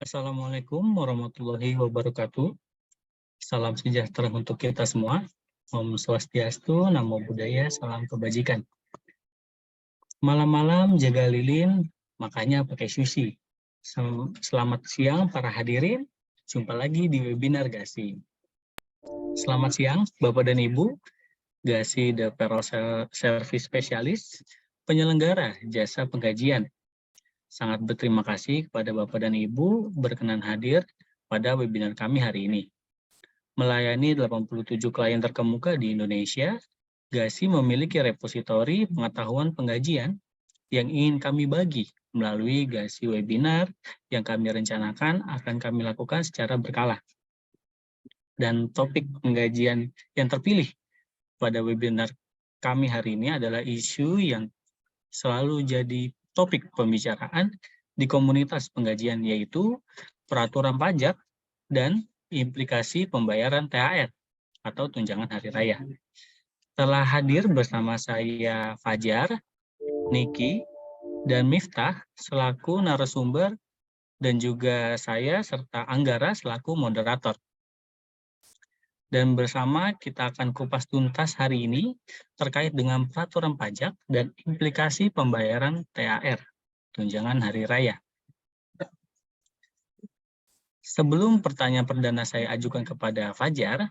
Assalamualaikum warahmatullahi wabarakatuh. Salam sejahtera untuk kita semua. Om Swastiastu, Namo Buddhaya, salam kebajikan. Malam-malam jaga lilin, makanya pakai sushi. Selamat siang para hadirin, jumpa lagi di webinar GASI. Selamat siang Bapak dan Ibu, GASI The Payroll Service Specialist, penyelenggara jasa penggajian. Sangat berterima kasih kepada Bapak dan Ibu berkenan hadir pada webinar kami hari ini. Melayani 87 klien terkemuka di Indonesia, GASI memiliki repositori pengetahuan penggajian yang ingin kami bagi melalui GASI webinar yang kami rencanakan akan kami lakukan secara berkala. Dan topik penggajian yang terpilih pada webinar kami hari ini adalah isu yang selalu jadi topik pembicaraan di komunitas penggajian, yaitu peraturan pajak dan implikasi pembayaran THR atau tunjangan hari raya. Telah hadir bersama saya Fajar, Niki, dan Miftah selaku narasumber, dan juga saya serta Anggara selaku moderator. Dan bersama kita akan kupas tuntas hari ini terkait dengan peraturan pajak dan implikasi pembayaran THR, tunjangan hari raya. Sebelum pertanyaan perdana saya ajukan kepada Fajar,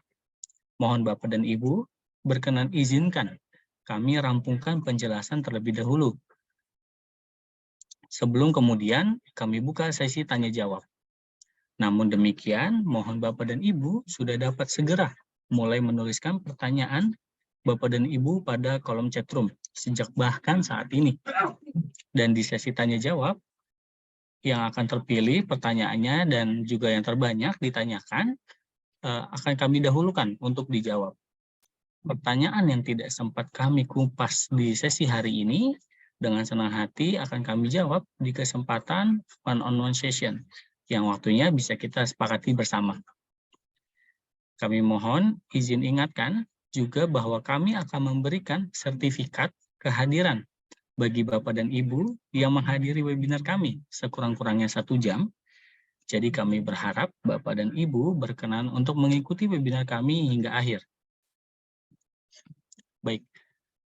mohon Bapak dan Ibu berkenan izinkan kami rampungkan penjelasan terlebih dahulu. Sebelum kemudian kami buka sesi tanya jawab. Namun demikian, mohon Bapak dan Ibu sudah dapat segera mulai menuliskan pertanyaan Bapak dan Ibu pada kolom chatroom sejak bahkan saat ini. Dan di sesi tanya jawab, yang akan terpilih pertanyaannya dan juga yang terbanyak ditanyakan, akan kami dahulukan untuk dijawab. Pertanyaan yang tidak sempat kami kupas di sesi hari ini, dengan senang hati akan kami jawab di kesempatan one-on-one session, yang waktunya bisa kita sepakati bersama. Kami mohon izin ingatkan juga bahwa kami akan memberikan sertifikat kehadiran bagi Bapak dan Ibu yang menghadiri webinar kami sekurang-kurangnya 1 jam. Jadi kami berharap Bapak dan Ibu berkenan untuk mengikuti webinar kami hingga akhir. Baik,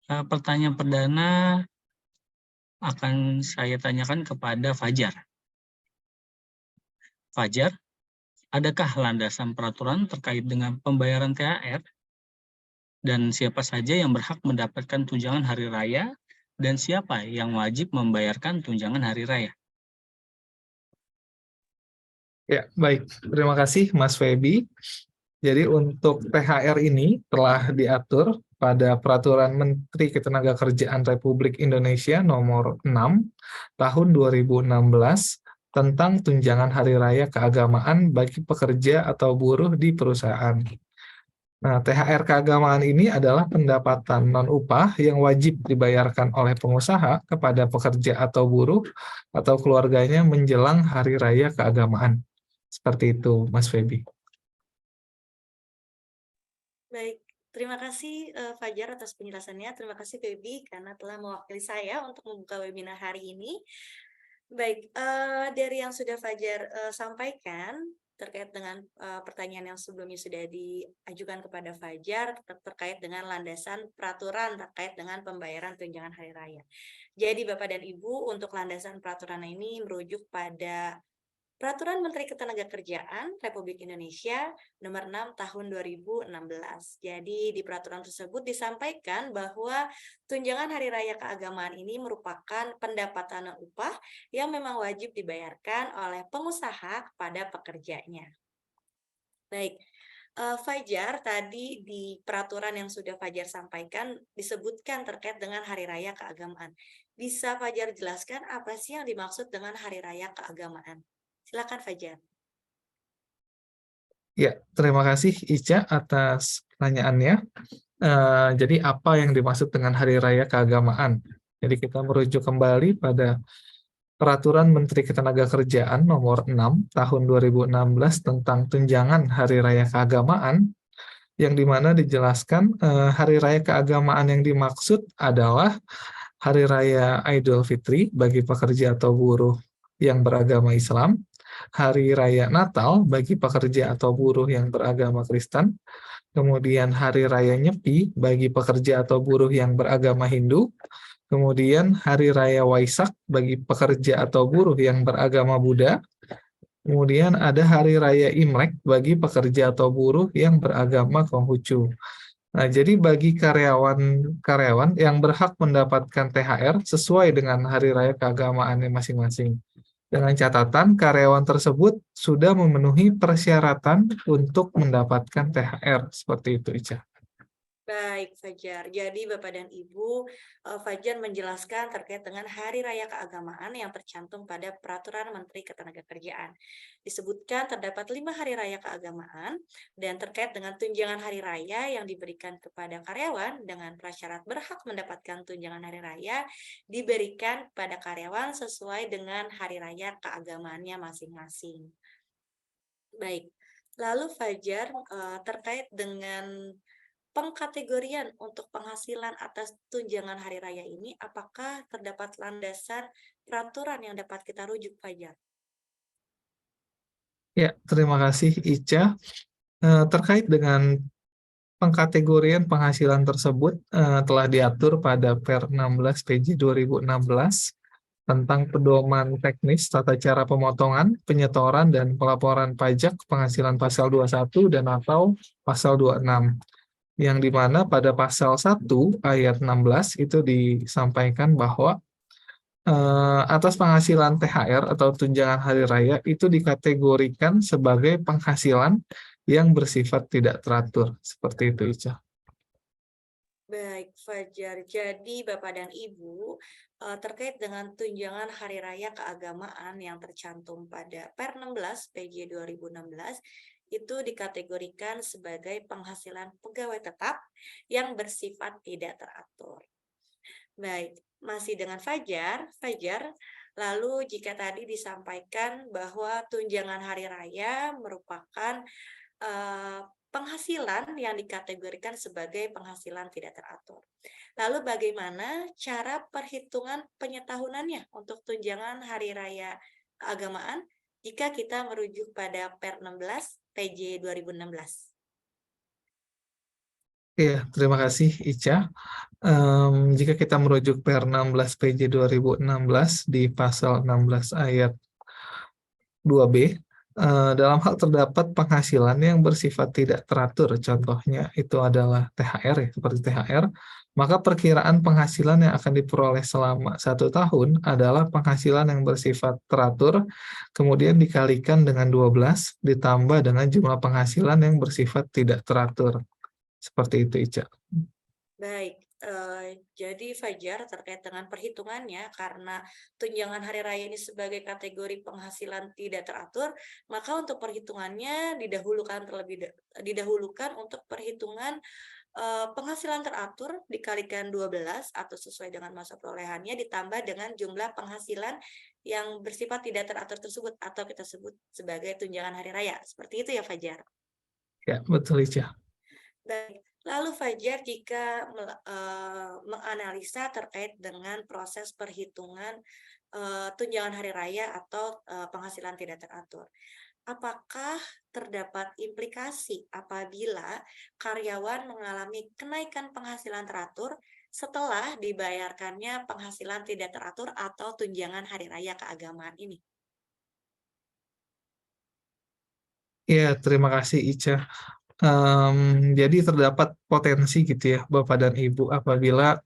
pertanyaan perdana akan saya tanyakan kepada Fajar. Fajar, adakah landasan peraturan terkait dengan pembayaran THR? Dan siapa saja yang berhak mendapatkan tunjangan hari raya? Dan siapa yang wajib membayarkan tunjangan hari raya? Ya, baik. Terima kasih Mas Febi. Jadi untuk THR ini telah diatur pada Peraturan Menteri Ketenagakerjaan Republik Indonesia Nomor 6 Tahun 2016 tentang tunjangan hari raya keagamaan bagi pekerja atau buruh di perusahaan. Nah, THR keagamaan ini adalah pendapatan non-upah yang wajib dibayarkan oleh pengusaha kepada pekerja atau buruh atau keluarganya menjelang hari raya keagamaan. Seperti itu, Mas Febi. Baik, terima kasih Fajar atas penjelasannya. Terima kasih Febi karena telah mewakili saya untuk membuka webinar hari ini. Baik, dari yang sudah Fajar sampaikan terkait dengan pertanyaan yang sebelumnya sudah diajukan kepada Fajar terkait dengan landasan peraturan terkait dengan pembayaran tunjangan hari raya. Jadi Bapak dan Ibu, untuk landasan peraturan ini merujuk pada Peraturan Menteri Ketenagakerjaan Republik Indonesia Nomor 6 Tahun 2016. Jadi di peraturan tersebut disampaikan bahwa tunjangan hari raya keagamaan ini merupakan pendapatan non-upah yang memang wajib dibayarkan oleh pengusaha kepada pekerjanya. Baik, Fajar, tadi di peraturan yang sudah Fajar sampaikan disebutkan terkait dengan hari raya keagamaan. Bisa Fajar jelaskan apa sih yang dimaksud dengan hari raya keagamaan? Silakan Fajar. Ya, terima kasih Ica atas pertanyaannya. Jadi apa yang dimaksud dengan hari raya keagamaan? Jadi kita merujuk kembali pada Peraturan Menteri Ketenagakerjaan Nomor 6 Tahun 2016 tentang tunjangan Hari Raya Keagamaan, yang dimana dijelaskan Hari Raya Keagamaan yang dimaksud adalah Hari Raya Idul Fitri bagi pekerja atau buruh yang beragama Islam, Hari Raya Natal bagi pekerja atau buruh yang beragama Kristen, kemudian Hari Raya Nyepi bagi pekerja atau buruh yang beragama Hindu, kemudian Hari Raya Waisak bagi pekerja atau buruh yang beragama Buddha, kemudian ada Hari Raya Imlek bagi pekerja atau buruh yang beragama Konghucu. Nah, jadi bagi karyawan yang berhak mendapatkan THR sesuai dengan hari raya keagamaannya masing-masing. Dengan catatan karyawan tersebut sudah memenuhi persyaratan untuk mendapatkan THR. Seperti itu, Ica. Baik, Fajar. Jadi Bapak dan Ibu, Fajar menjelaskan terkait dengan Hari Raya Keagamaan yang tercantum pada Peraturan Menteri Ketenagakerjaan. Disebutkan terdapat 5 Hari Raya Keagamaan dan terkait dengan tunjangan Hari Raya yang diberikan kepada karyawan dengan prasyarat berhak mendapatkan tunjangan Hari Raya diberikan pada karyawan sesuai dengan Hari Raya keagamaannya masing-masing. Baik, lalu Fajar terkait dengan pengkategorian untuk penghasilan atas tunjangan hari raya ini, apakah terdapat landasan peraturan yang dapat kita rujuk, Fajar? Ya, terima kasih, Ica. Terkait dengan pengkategorian penghasilan tersebut telah diatur pada Per 16 PJ 2016 tentang pedoman teknis tata cara pemotongan, penyetoran, dan pelaporan pajak penghasilan pasal 21 dan atau pasal 26. Yang dimana pada pasal 1 ayat 16 itu disampaikan bahwa atas penghasilan THR atau tunjangan hari raya itu dikategorikan sebagai penghasilan yang bersifat tidak teratur. Seperti itu, Ica. Baik, Fajar. Jadi Bapak dan Ibu, terkait dengan tunjangan hari raya keagamaan yang tercantum pada Per 16 PJ 2016, itu dikategorikan sebagai penghasilan pegawai tetap yang bersifat tidak teratur. Baik, masih dengan Fajar. Fajar, lalu jika tadi disampaikan bahwa tunjangan hari raya merupakan penghasilan yang dikategorikan sebagai penghasilan tidak teratur. Lalu bagaimana cara perhitungan penyetahunannya untuk tunjangan hari raya keagamaan jika kita merujuk pada Per 16 PJ 2016? Iya, terima kasih, Ica. Jika kita merujuk Per 16 PJ 2016 di pasal 16 ayat 2B, dalam hal terdapat penghasilan yang bersifat tidak teratur, contohnya itu adalah THR, ya, seperti THR, maka perkiraan penghasilan yang akan diperoleh selama 1 tahun adalah penghasilan yang bersifat teratur, kemudian dikalikan dengan 12, ditambah dengan jumlah penghasilan yang bersifat tidak teratur. Seperti itu, Ica. Baik, jadi Fajar terkait dengan perhitungannya karena tunjangan hari raya ini sebagai kategori penghasilan tidak teratur, maka untuk perhitungannya didahulukan untuk perhitungan penghasilan teratur dikalikan 12 atau sesuai dengan masa perolehannya ditambah dengan jumlah penghasilan yang bersifat tidak teratur tersebut atau kita sebut sebagai tunjangan hari raya. Seperti itu ya Fajar. Ya, betul, Ica. Baik, lalu Fajar jika menganalisa terkait dengan proses perhitungan tunjangan hari raya atau penghasilan tidak teratur, apakah terdapat implikasi apabila karyawan mengalami kenaikan penghasilan teratur setelah dibayarkannya penghasilan tidak teratur atau tunjangan hari raya keagamaan ini? Ya, terima kasih, Ica. Jadi terdapat potensi gitu ya, Bapak dan Ibu, apabila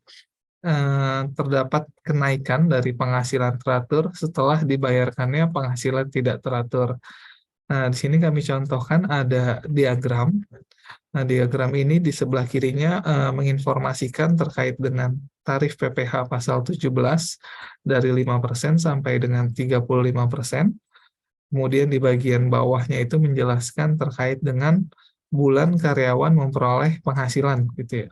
terdapat kenaikan dari penghasilan teratur setelah dibayarkannya penghasilan tidak teratur. Nah, di sini kami contohkan ada diagram. Nah, diagram ini di sebelah kirinya menginformasikan terkait dengan tarif PPh pasal 17 dari 5% sampai dengan 35%. Kemudian di bagian bawahnya itu menjelaskan terkait dengan bulan karyawan memperoleh penghasilan gitu ya.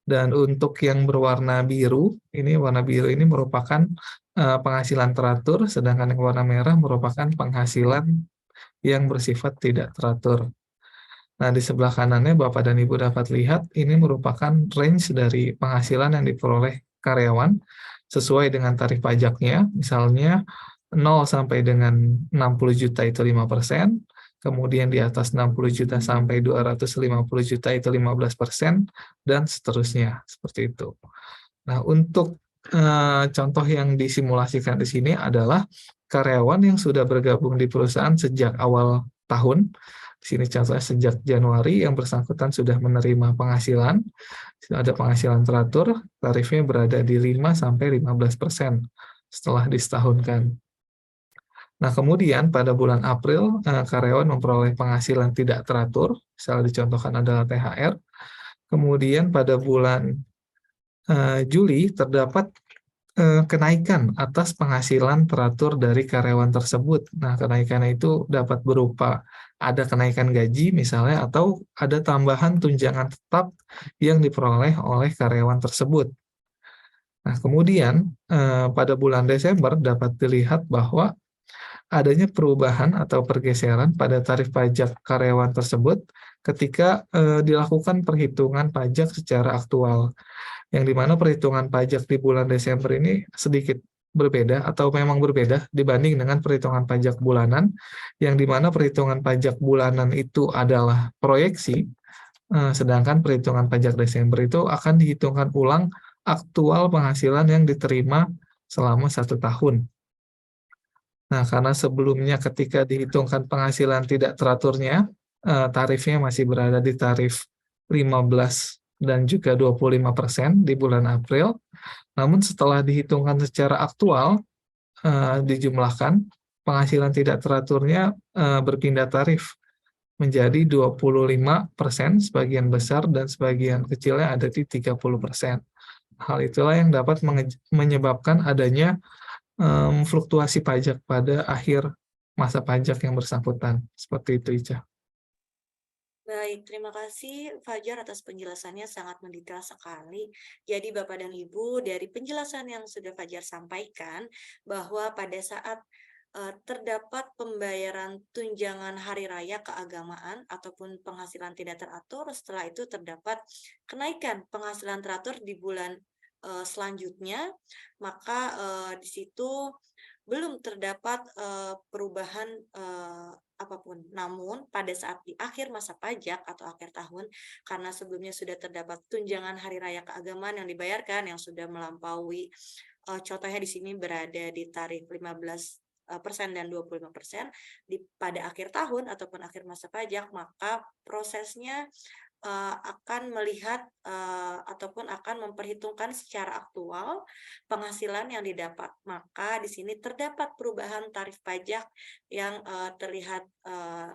Dan untuk yang berwarna biru, warna biru ini merupakan penghasilan teratur, sedangkan yang warna merah merupakan penghasilan yang bersifat tidak teratur. Nah, di sebelah kanannya Bapak dan Ibu dapat lihat, ini merupakan range dari penghasilan yang diperoleh karyawan sesuai dengan tarif pajaknya. Misalnya 0 sampai dengan 60 juta itu 5%, kemudian di atas 60 juta sampai 250 juta itu 15%, dan seterusnya, seperti itu. Nah, untuk contoh yang disimulasikan di sini adalah karyawan yang sudah bergabung di perusahaan sejak awal tahun. Di sini contohnya sejak Januari yang bersangkutan sudah menerima penghasilan, ada penghasilan teratur, tarifnya berada di 5 sampai 15% setelah disetahunkan. Nah, kemudian pada bulan April, karyawan memperoleh penghasilan tidak teratur, misalnya dicontohkan adalah THR. Kemudian pada bulan Juli terdapat kenaikan atas penghasilan teratur dari karyawan tersebut. Nah, kenaikannya itu dapat berupa ada kenaikan gaji misalnya, atau ada tambahan tunjangan tetap yang diperoleh oleh karyawan tersebut. Nah, kemudian pada bulan Desember dapat dilihat bahwa adanya perubahan atau pergeseran pada tarif pajak karyawan tersebut ketika dilakukan perhitungan pajak secara aktual, yang dimana perhitungan pajak di bulan Desember ini sedikit berbeda atau memang berbeda dibanding dengan perhitungan pajak bulanan, yang dimana perhitungan pajak bulanan itu adalah proyeksi, sedangkan perhitungan pajak Desember itu akan dihitungkan ulang aktual penghasilan yang diterima selama 1 tahun. Nah, karena sebelumnya ketika dihitungkan penghasilan tidak teraturnya, tarifnya masih berada di tarif 15 dan juga 25% di bulan April. Namun setelah dihitungkan secara aktual, dijumlahkan, penghasilan tidak teraturnya berpindah tarif menjadi 25%, sebagian besar, dan sebagian kecilnya ada di 30%. Hal itulah yang dapat menyebabkan adanya fluktuasi pajak pada akhir masa pajak yang bersangkutan. Seperti itu, Ica. Baik, terima kasih Fajar atas penjelasannya, sangat mendetail sekali. Jadi Bapak dan Ibu, dari penjelasan yang sudah Fajar sampaikan, bahwa pada saat terdapat pembayaran tunjangan hari raya keagamaan ataupun penghasilan tidak teratur, setelah itu terdapat kenaikan penghasilan teratur di bulan selanjutnya, maka di situ belum terdapat perubahan apapun. Namun pada saat di akhir masa pajak atau akhir tahun, karena sebelumnya sudah terdapat tunjangan hari raya keagamaan yang dibayarkan yang sudah melampaui, contohnya di sini berada di tarif 15% dan 25% pada akhir tahun ataupun akhir masa pajak, maka prosesnya akan melihat ataupun akan memperhitungkan secara aktual penghasilan yang didapat. Maka di sini terdapat perubahan tarif pajak yang terlihat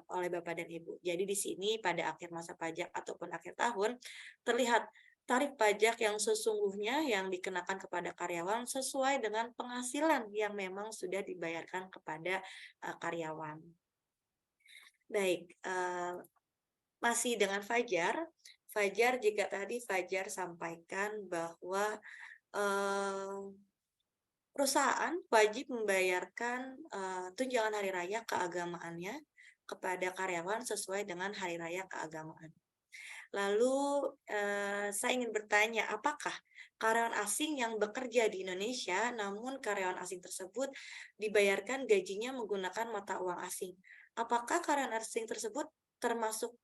oleh Bapak dan Ibu. Jadi di sini pada akhir masa pajak ataupun akhir tahun terlihat tarif pajak yang sesungguhnya yang dikenakan kepada karyawan sesuai dengan penghasilan yang memang sudah dibayarkan kepada karyawan. Baik, masih dengan Fajar, jika tadi Fajar sampaikan bahwa perusahaan wajib membayarkan tunjangan hari raya keagamaannya kepada karyawan sesuai dengan hari raya keagamaan. Lalu saya ingin bertanya, apakah karyawan asing yang bekerja di Indonesia, namun karyawan asing tersebut dibayarkan gajinya menggunakan mata uang asing? Apakah karyawan asing tersebut termasuk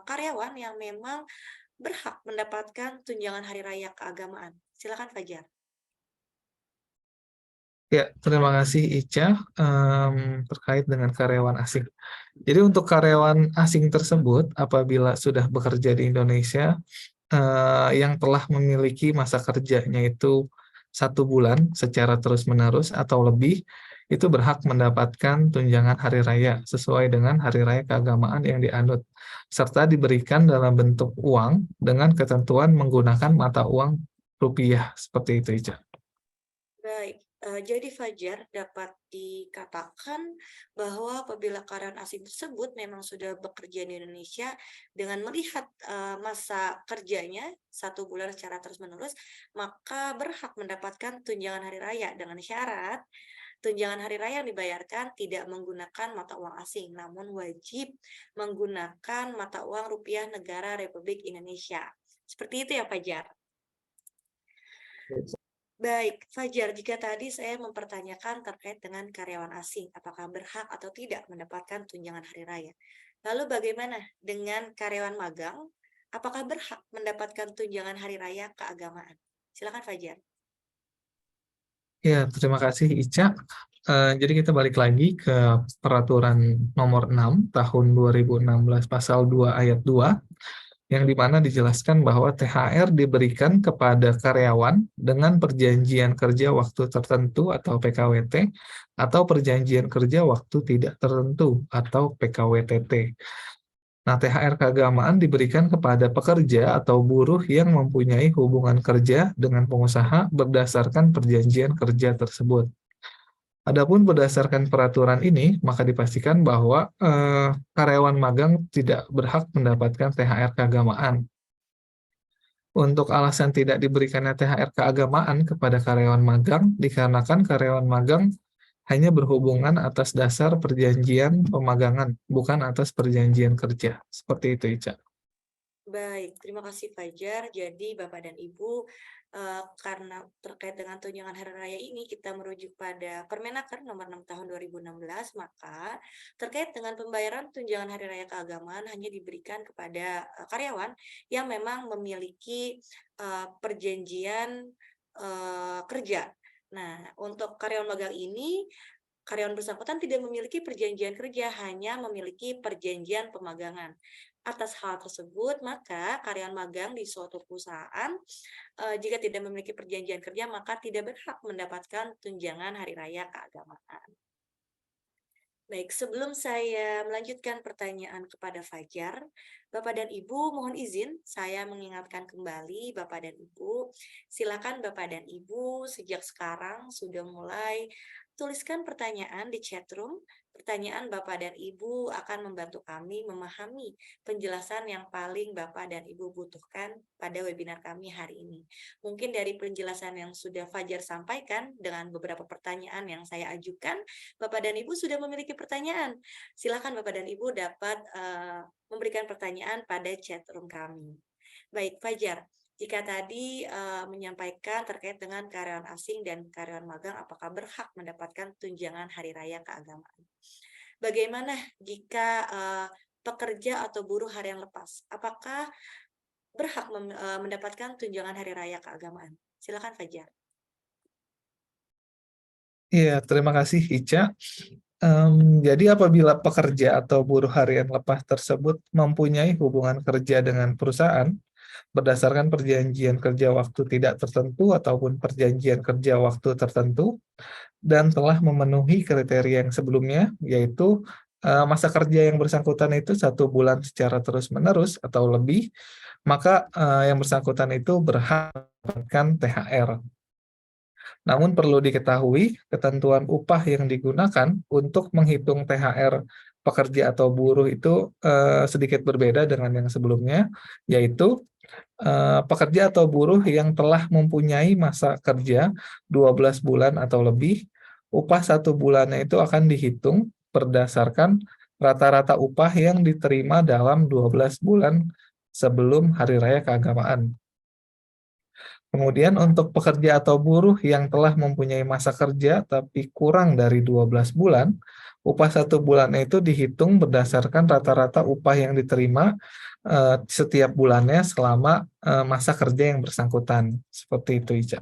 karyawan yang memang berhak mendapatkan tunjangan hari raya keagamaan? Silakan Fajar. Ya, terima kasih Ica terkait dengan karyawan asing. Jadi untuk karyawan asing tersebut, apabila sudah bekerja di Indonesia, yang telah memiliki masa kerjanya itu 1 bulan secara terus-menerus atau lebih, itu berhak mendapatkan tunjangan hari raya sesuai dengan hari raya keagamaan yang dianut, serta diberikan dalam bentuk uang dengan ketentuan menggunakan mata uang rupiah, seperti itu, Ica. Baik, Jadi Fajar, dapat dikatakan bahwa apabila karyawan asing tersebut memang sudah bekerja di Indonesia dengan melihat masa kerjanya 1 bulan secara terus-menerus, maka berhak mendapatkan tunjangan hari raya dengan syarat tunjangan hari raya yang dibayarkan tidak menggunakan mata uang asing, namun wajib menggunakan mata uang rupiah negara Republik Indonesia. Seperti itu ya Fajar. Baik, Fajar, jika tadi saya mempertanyakan terkait dengan karyawan asing, apakah berhak atau tidak mendapatkan tunjangan hari raya. Lalu bagaimana dengan karyawan magang? Apakah berhak mendapatkan tunjangan hari raya keagamaan? Silakan Fajar. Ya, terima kasih Ica. Jadi kita balik lagi ke peraturan nomor 6 tahun 2016 pasal 2 ayat 2 yang dimana dijelaskan bahwa THR diberikan kepada karyawan dengan perjanjian kerja waktu tertentu atau PKWT atau perjanjian kerja waktu tidak tertentu atau PKWTT. Nah, THR keagamaan diberikan kepada pekerja atau buruh yang mempunyai hubungan kerja dengan pengusaha berdasarkan perjanjian kerja tersebut. Adapun berdasarkan peraturan ini, maka dipastikan bahwa karyawan magang tidak berhak mendapatkan THR keagamaan. Untuk alasan tidak diberikannya THR keagamaan kepada karyawan magang, dikarenakan karyawan magang hanya berhubungan atas dasar perjanjian pemagangan, bukan atas perjanjian kerja. Seperti itu, Ica. Baik, terima kasih Fajar. Jadi Bapak dan Ibu, karena terkait dengan tunjangan hari raya ini kita merujuk pada Permenaker nomor 6 tahun 2016, maka terkait dengan pembayaran tunjangan hari raya keagamaan hanya diberikan kepada karyawan yang memang memiliki perjanjian kerja. Nah, untuk karyawan magang ini karyawan bersangkutan tidak memiliki perjanjian kerja, hanya memiliki perjanjian pemagangan. Atas hal tersebut, maka karyawan magang di suatu perusahaan jika tidak memiliki perjanjian kerja, maka tidak berhak mendapatkan tunjangan hari raya keagamaan. Baik, sebelum saya melanjutkan pertanyaan kepada Fajar, Bapak dan Ibu mohon izin saya mengingatkan kembali Bapak dan Ibu, silakan Bapak dan Ibu sejak sekarang sudah mulai tuliskan pertanyaan di chat room. Pertanyaan Bapak dan Ibu akan membantu kami memahami penjelasan yang paling Bapak dan Ibu butuhkan pada webinar kami hari ini. Mungkin dari penjelasan yang sudah Fajar sampaikan dengan beberapa pertanyaan yang saya ajukan, Bapak dan Ibu sudah memiliki pertanyaan. Silakan Bapak dan Ibu dapat memberikan pertanyaan pada chat room kami. Baik, Fajar, jika tadi menyampaikan terkait dengan karyawan asing dan karyawan magang apakah berhak mendapatkan tunjangan hari raya keagamaan. Bagaimana jika pekerja atau buruh harian lepas? Apakah berhak mendapatkan tunjangan hari raya keagamaan? Silakan Fajar. Iya, terima kasih Ica. Jadi apabila pekerja atau buruh harian lepas tersebut mempunyai hubungan kerja dengan perusahaan berdasarkan perjanjian kerja waktu tidak tertentu ataupun perjanjian kerja waktu tertentu dan telah memenuhi kriteria yang sebelumnya, yaitu masa kerja yang bersangkutan itu 1 bulan secara terus-menerus atau lebih, maka yang bersangkutan itu berhak mendapatkan THR. Namun perlu diketahui, ketentuan upah yang digunakan untuk menghitung THR pekerja atau buruh itu sedikit berbeda dengan yang sebelumnya, yaitu pekerja atau buruh yang telah mempunyai masa kerja 12 bulan atau lebih, upah 1 bulannya itu akan dihitung berdasarkan rata-rata upah yang diterima dalam 12 bulan sebelum Hari Raya Keagamaan. Kemudian untuk pekerja atau buruh yang telah mempunyai masa kerja tapi kurang dari 12 bulan, upah 1 bulannya itu dihitung berdasarkan rata-rata upah yang diterima setiap bulannya selama masa kerja yang bersangkutan. Seperti itu, Ica.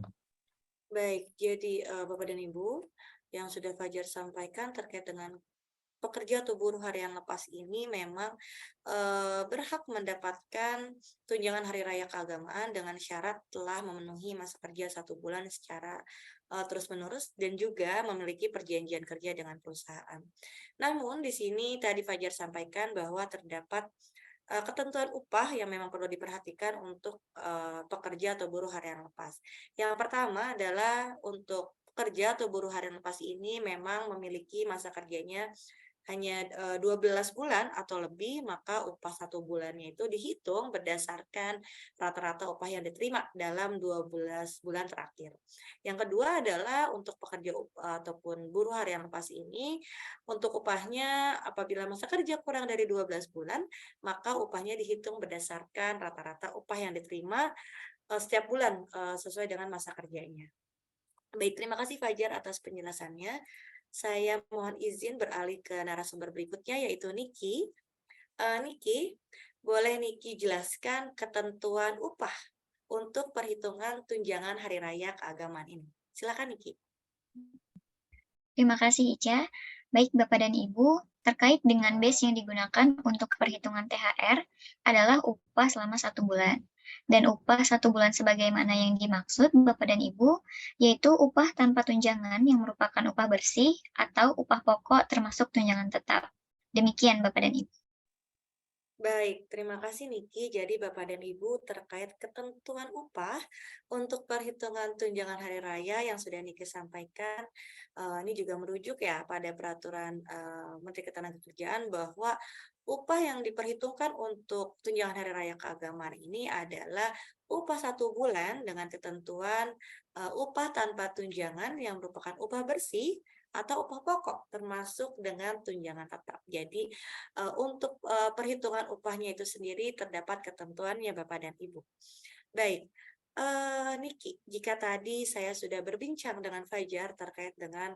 Baik, jadi Bapak dan Ibu yang sudah Fajar sampaikan terkait dengan pekerja atau buruh harian lepas ini memang berhak mendapatkan tunjangan hari raya keagamaan dengan syarat telah memenuhi masa kerja 1 bulan secara terus-menerus dan juga memiliki perjanjian kerja dengan perusahaan. Namun di sini tadi Fajar sampaikan bahwa terdapat ketentuan upah yang memang perlu diperhatikan untuk pekerja atau buruh harian lepas. Yang pertama adalah untuk pekerja atau buruh harian lepas ini memang memiliki masa kerjanya hanya 12 bulan atau lebih, maka upah 1 bulannya itu dihitung berdasarkan rata-rata upah yang diterima dalam 12 bulan terakhir. Yang kedua adalah untuk pekerja ataupun buruh harian lepas ini, untuk upahnya apabila masa kerja kurang dari 12 bulan, maka upahnya dihitung berdasarkan rata-rata upah yang diterima setiap bulan sesuai dengan masa kerjanya. Baik, terima kasih Fajar atas penjelasannya. Saya mohon izin beralih ke narasumber berikutnya yaitu Niki. Niki, boleh Niki jelaskan ketentuan upah untuk perhitungan tunjangan hari raya keagamaan ini. Silakan Niki. Terima kasih Ica. Baik Bapak dan Ibu, terkait dengan base yang digunakan untuk perhitungan THR adalah upah selama 1 bulan. Dan upah 1 bulan sebagaimana yang dimaksud Bapak dan Ibu, yaitu upah tanpa tunjangan yang merupakan upah bersih atau upah pokok termasuk tunjangan tetap. Demikian Bapak dan Ibu. Baik, terima kasih Niki. Jadi Bapak dan Ibu terkait ketentuan upah untuk perhitungan tunjangan hari raya yang sudah Niki sampaikan, ini juga merujuk ya pada peraturan Menteri Ketenagakerjaan bahwa upah yang diperhitungkan untuk tunjangan hari raya keagamaan ini adalah upah 1 bulan dengan ketentuan upah tanpa tunjangan yang merupakan upah bersih atau upah pokok termasuk dengan tunjangan tetap. Jadi untuk perhitungan upahnya itu sendiri terdapat ketentuannya Bapak dan Ibu. Baik, Niki, jika tadi saya sudah berbincang dengan Fajar terkait dengan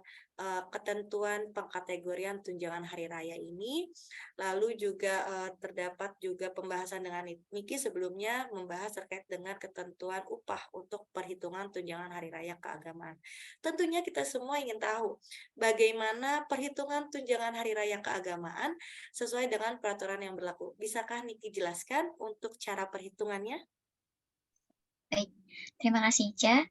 ketentuan pengkategorian tunjangan hari raya ini, lalu juga terdapat juga pembahasan dengan Niki sebelumnya membahas terkait dengan ketentuan upah untuk perhitungan tunjangan hari raya keagamaan. Tentunya kita semua ingin tahu bagaimana perhitungan tunjangan hari raya keagamaan sesuai dengan peraturan yang berlaku. Bisakah Niki jelaskan untuk cara perhitungannya? Baik, terima kasih Ica.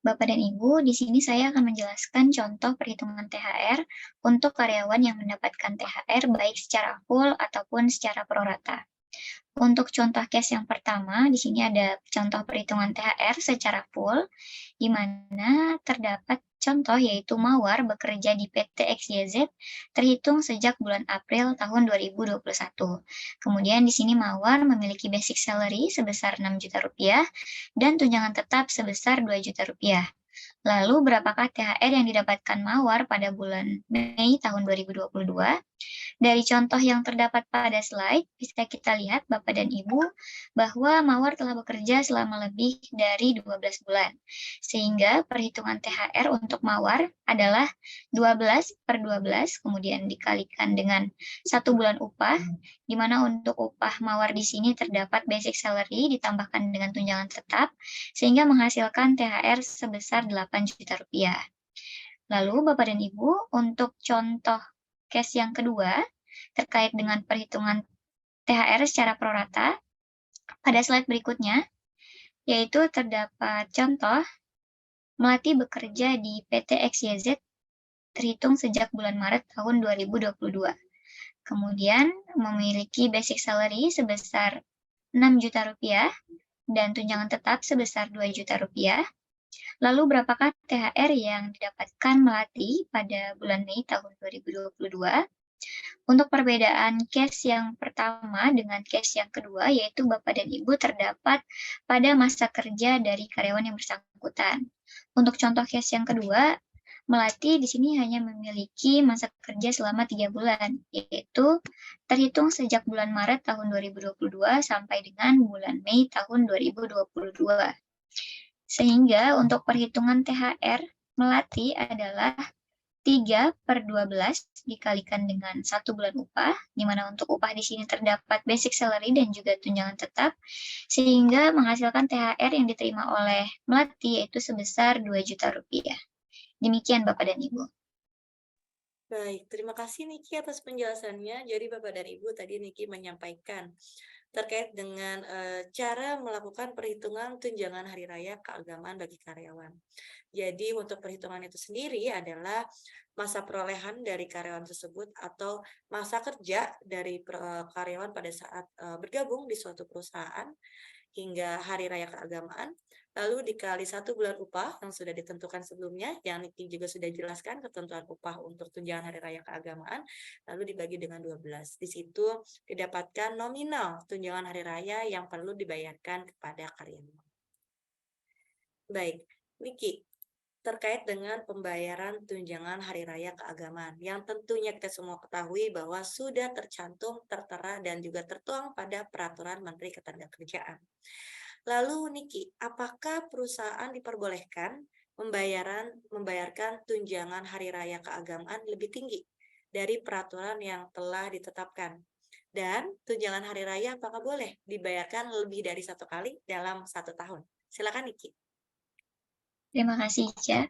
Bapak dan Ibu, di sini saya akan menjelaskan contoh perhitungan THR untuk karyawan yang mendapatkan THR baik secara full ataupun secara prorata. Untuk contoh case yang pertama, di sini ada contoh perhitungan THR secara full, di mana terdapat contoh yaitu Mawar bekerja di PT XYZ terhitung sejak bulan April tahun 2021. Kemudian di sini Mawar memiliki basic salary sebesar 6 juta rupiah dan tunjangan tetap sebesar 2 juta rupiah. Lalu berapakah THR yang didapatkan Mawar pada bulan Mei tahun 2022? Dari contoh yang terdapat pada slide, bisa kita lihat Bapak dan Ibu bahwa Mawar telah bekerja selama lebih dari 12 bulan. Sehingga perhitungan THR untuk Mawar adalah 12/12, kemudian dikalikan dengan 1 bulan upah, di mana untuk upah Mawar di sini terdapat basic salary ditambahkan dengan tunjangan tetap, sehingga menghasilkan THR sebesar 8 juta rupiah. Lalu Bapak dan Ibu, untuk contoh case yang kedua, terkait dengan perhitungan THR secara prorata, pada slide berikutnya, yaitu terdapat contoh, Melati bekerja di PT XYZ terhitung sejak bulan Maret tahun 2022. Kemudian memiliki basic salary sebesar 6 juta rupiah dan tunjangan tetap sebesar 2 juta rupiah. Lalu berapakah THR yang didapatkan Melati pada bulan Mei tahun 2022? Untuk perbedaan case yang pertama dengan case yang kedua, yaitu Bapak dan Ibu terdapat pada masa kerja dari karyawan yang bersangkutan. Untuk contoh case yang kedua, Melati di sini hanya memiliki masa kerja selama 3 bulan, yaitu terhitung sejak bulan Maret tahun 2022 sampai dengan bulan Mei tahun 2022. Sehingga untuk perhitungan THR Melati adalah 3/12 dikalikan dengan 1 bulan upah, di mana untuk upah di sini terdapat basic salary dan juga tunjangan tetap, sehingga menghasilkan THR yang diterima oleh Melati yaitu sebesar 2 juta rupiah. Demikian Bapak dan Ibu. Baik, terima kasih Niki atas penjelasannya. Jadi Bapak dan Ibu tadi Niki menyampaikan terkait dengan cara melakukan perhitungan tunjangan hari raya keagamaan bagi karyawan. Jadi untuk perhitungan itu sendiri adalah masa perolehan dari karyawan tersebut atau masa kerja dari karyawan pada saat bergabung di suatu perusahaan hingga Hari Raya Keagamaan, lalu dikali 1 bulan upah yang sudah ditentukan sebelumnya, yang Niki juga sudah jelaskan ketentuan upah untuk tunjangan Hari Raya Keagamaan, lalu dibagi dengan 12. Di situ didapatkan nominal tunjangan Hari Raya yang perlu dibayarkan kepada karyawan. Baik, Niki, terkait dengan pembayaran tunjangan Hari Raya Keagamaan yang tentunya kita semua ketahui bahwa sudah tercantum, tertera, dan juga tertuang pada Peraturan Menteri Ketenagakerjaan. Lalu Niki, apakah perusahaan diperbolehkan membayarkan tunjangan Hari Raya Keagamaan lebih tinggi dari peraturan yang telah ditetapkan? Dan tunjangan Hari Raya apakah boleh dibayarkan lebih dari 1 kali dalam 1 tahun? Silakan Niki. Terima kasih, Ica.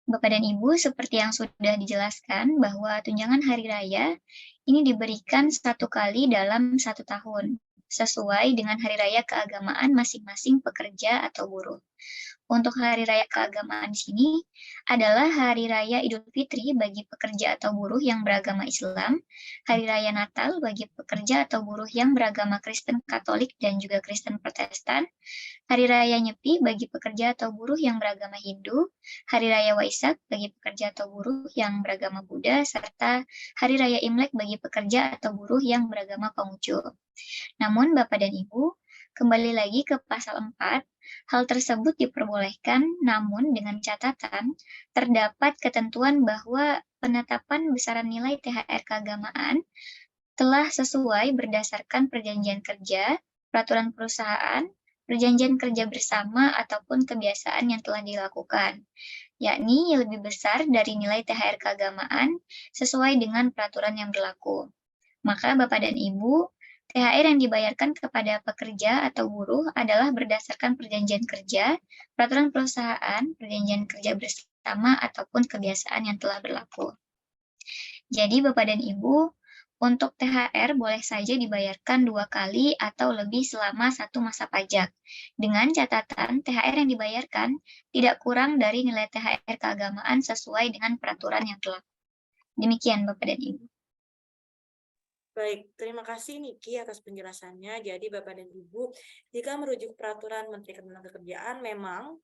Bapak dan Ibu, seperti yang sudah dijelaskan bahwa tunjangan hari raya ini diberikan 1 kali dalam 1 tahun, sesuai dengan hari raya keagamaan masing-masing pekerja atau buruh. Untuk hari raya keagamaan di sini adalah hari raya Idul Fitri bagi pekerja atau buruh yang beragama Islam, hari raya Natal bagi pekerja atau buruh yang beragama Kristen Katolik dan juga Kristen Protestan, hari raya Nyepi bagi pekerja atau buruh yang beragama Hindu, hari raya Waisak bagi pekerja atau buruh yang beragama Buddha, serta hari raya Imlek bagi pekerja atau buruh yang beragama Konghucu. Namun Bapak dan Ibu, kembali lagi ke pasal 4, hal tersebut diperbolehkan, namun dengan catatan terdapat ketentuan bahwa penetapan besaran nilai THR keagamaan telah sesuai berdasarkan perjanjian kerja, peraturan perusahaan, perjanjian kerja bersama, ataupun kebiasaan yang telah dilakukan, yakni lebih besar dari nilai THR keagamaan sesuai dengan peraturan yang berlaku. Maka Bapak dan Ibu, THR yang dibayarkan kepada pekerja atau buruh adalah berdasarkan perjanjian kerja, peraturan perusahaan, perjanjian kerja bersama, ataupun kebiasaan yang telah berlaku. Jadi Bapak dan Ibu, untuk THR boleh saja dibayarkan 2 kali atau lebih selama 1 masa pajak. Dengan catatan THR yang dibayarkan tidak kurang dari nilai THR keagamaan sesuai dengan peraturan yang berlaku. Demikian Bapak dan Ibu. Baik, terima kasih Niki atas penjelasannya. Jadi Bapak dan Ibu, jika merujuk peraturan Menteri Ketenagakerjaan memang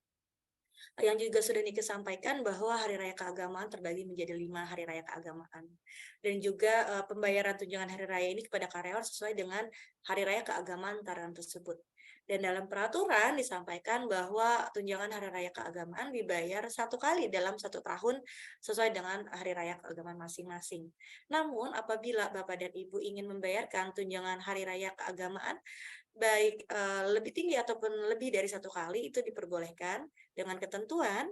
yang juga sudah Niki sampaikan bahwa hari raya keagamaan terbagi menjadi 5 hari raya keagamaan. Dan juga pembayaran tunjangan hari raya ini kepada karyawan sesuai dengan hari raya keagamaan taruhan tersebut. Dan dalam peraturan disampaikan bahwa tunjangan hari raya keagamaan dibayar 1 kali dalam 1 tahun sesuai dengan hari raya keagamaan masing-masing. Namun apabila Bapak dan Ibu ingin membayarkan tunjangan hari raya keagamaan baik lebih tinggi ataupun lebih dari 1 kali, itu diperbolehkan dengan ketentuan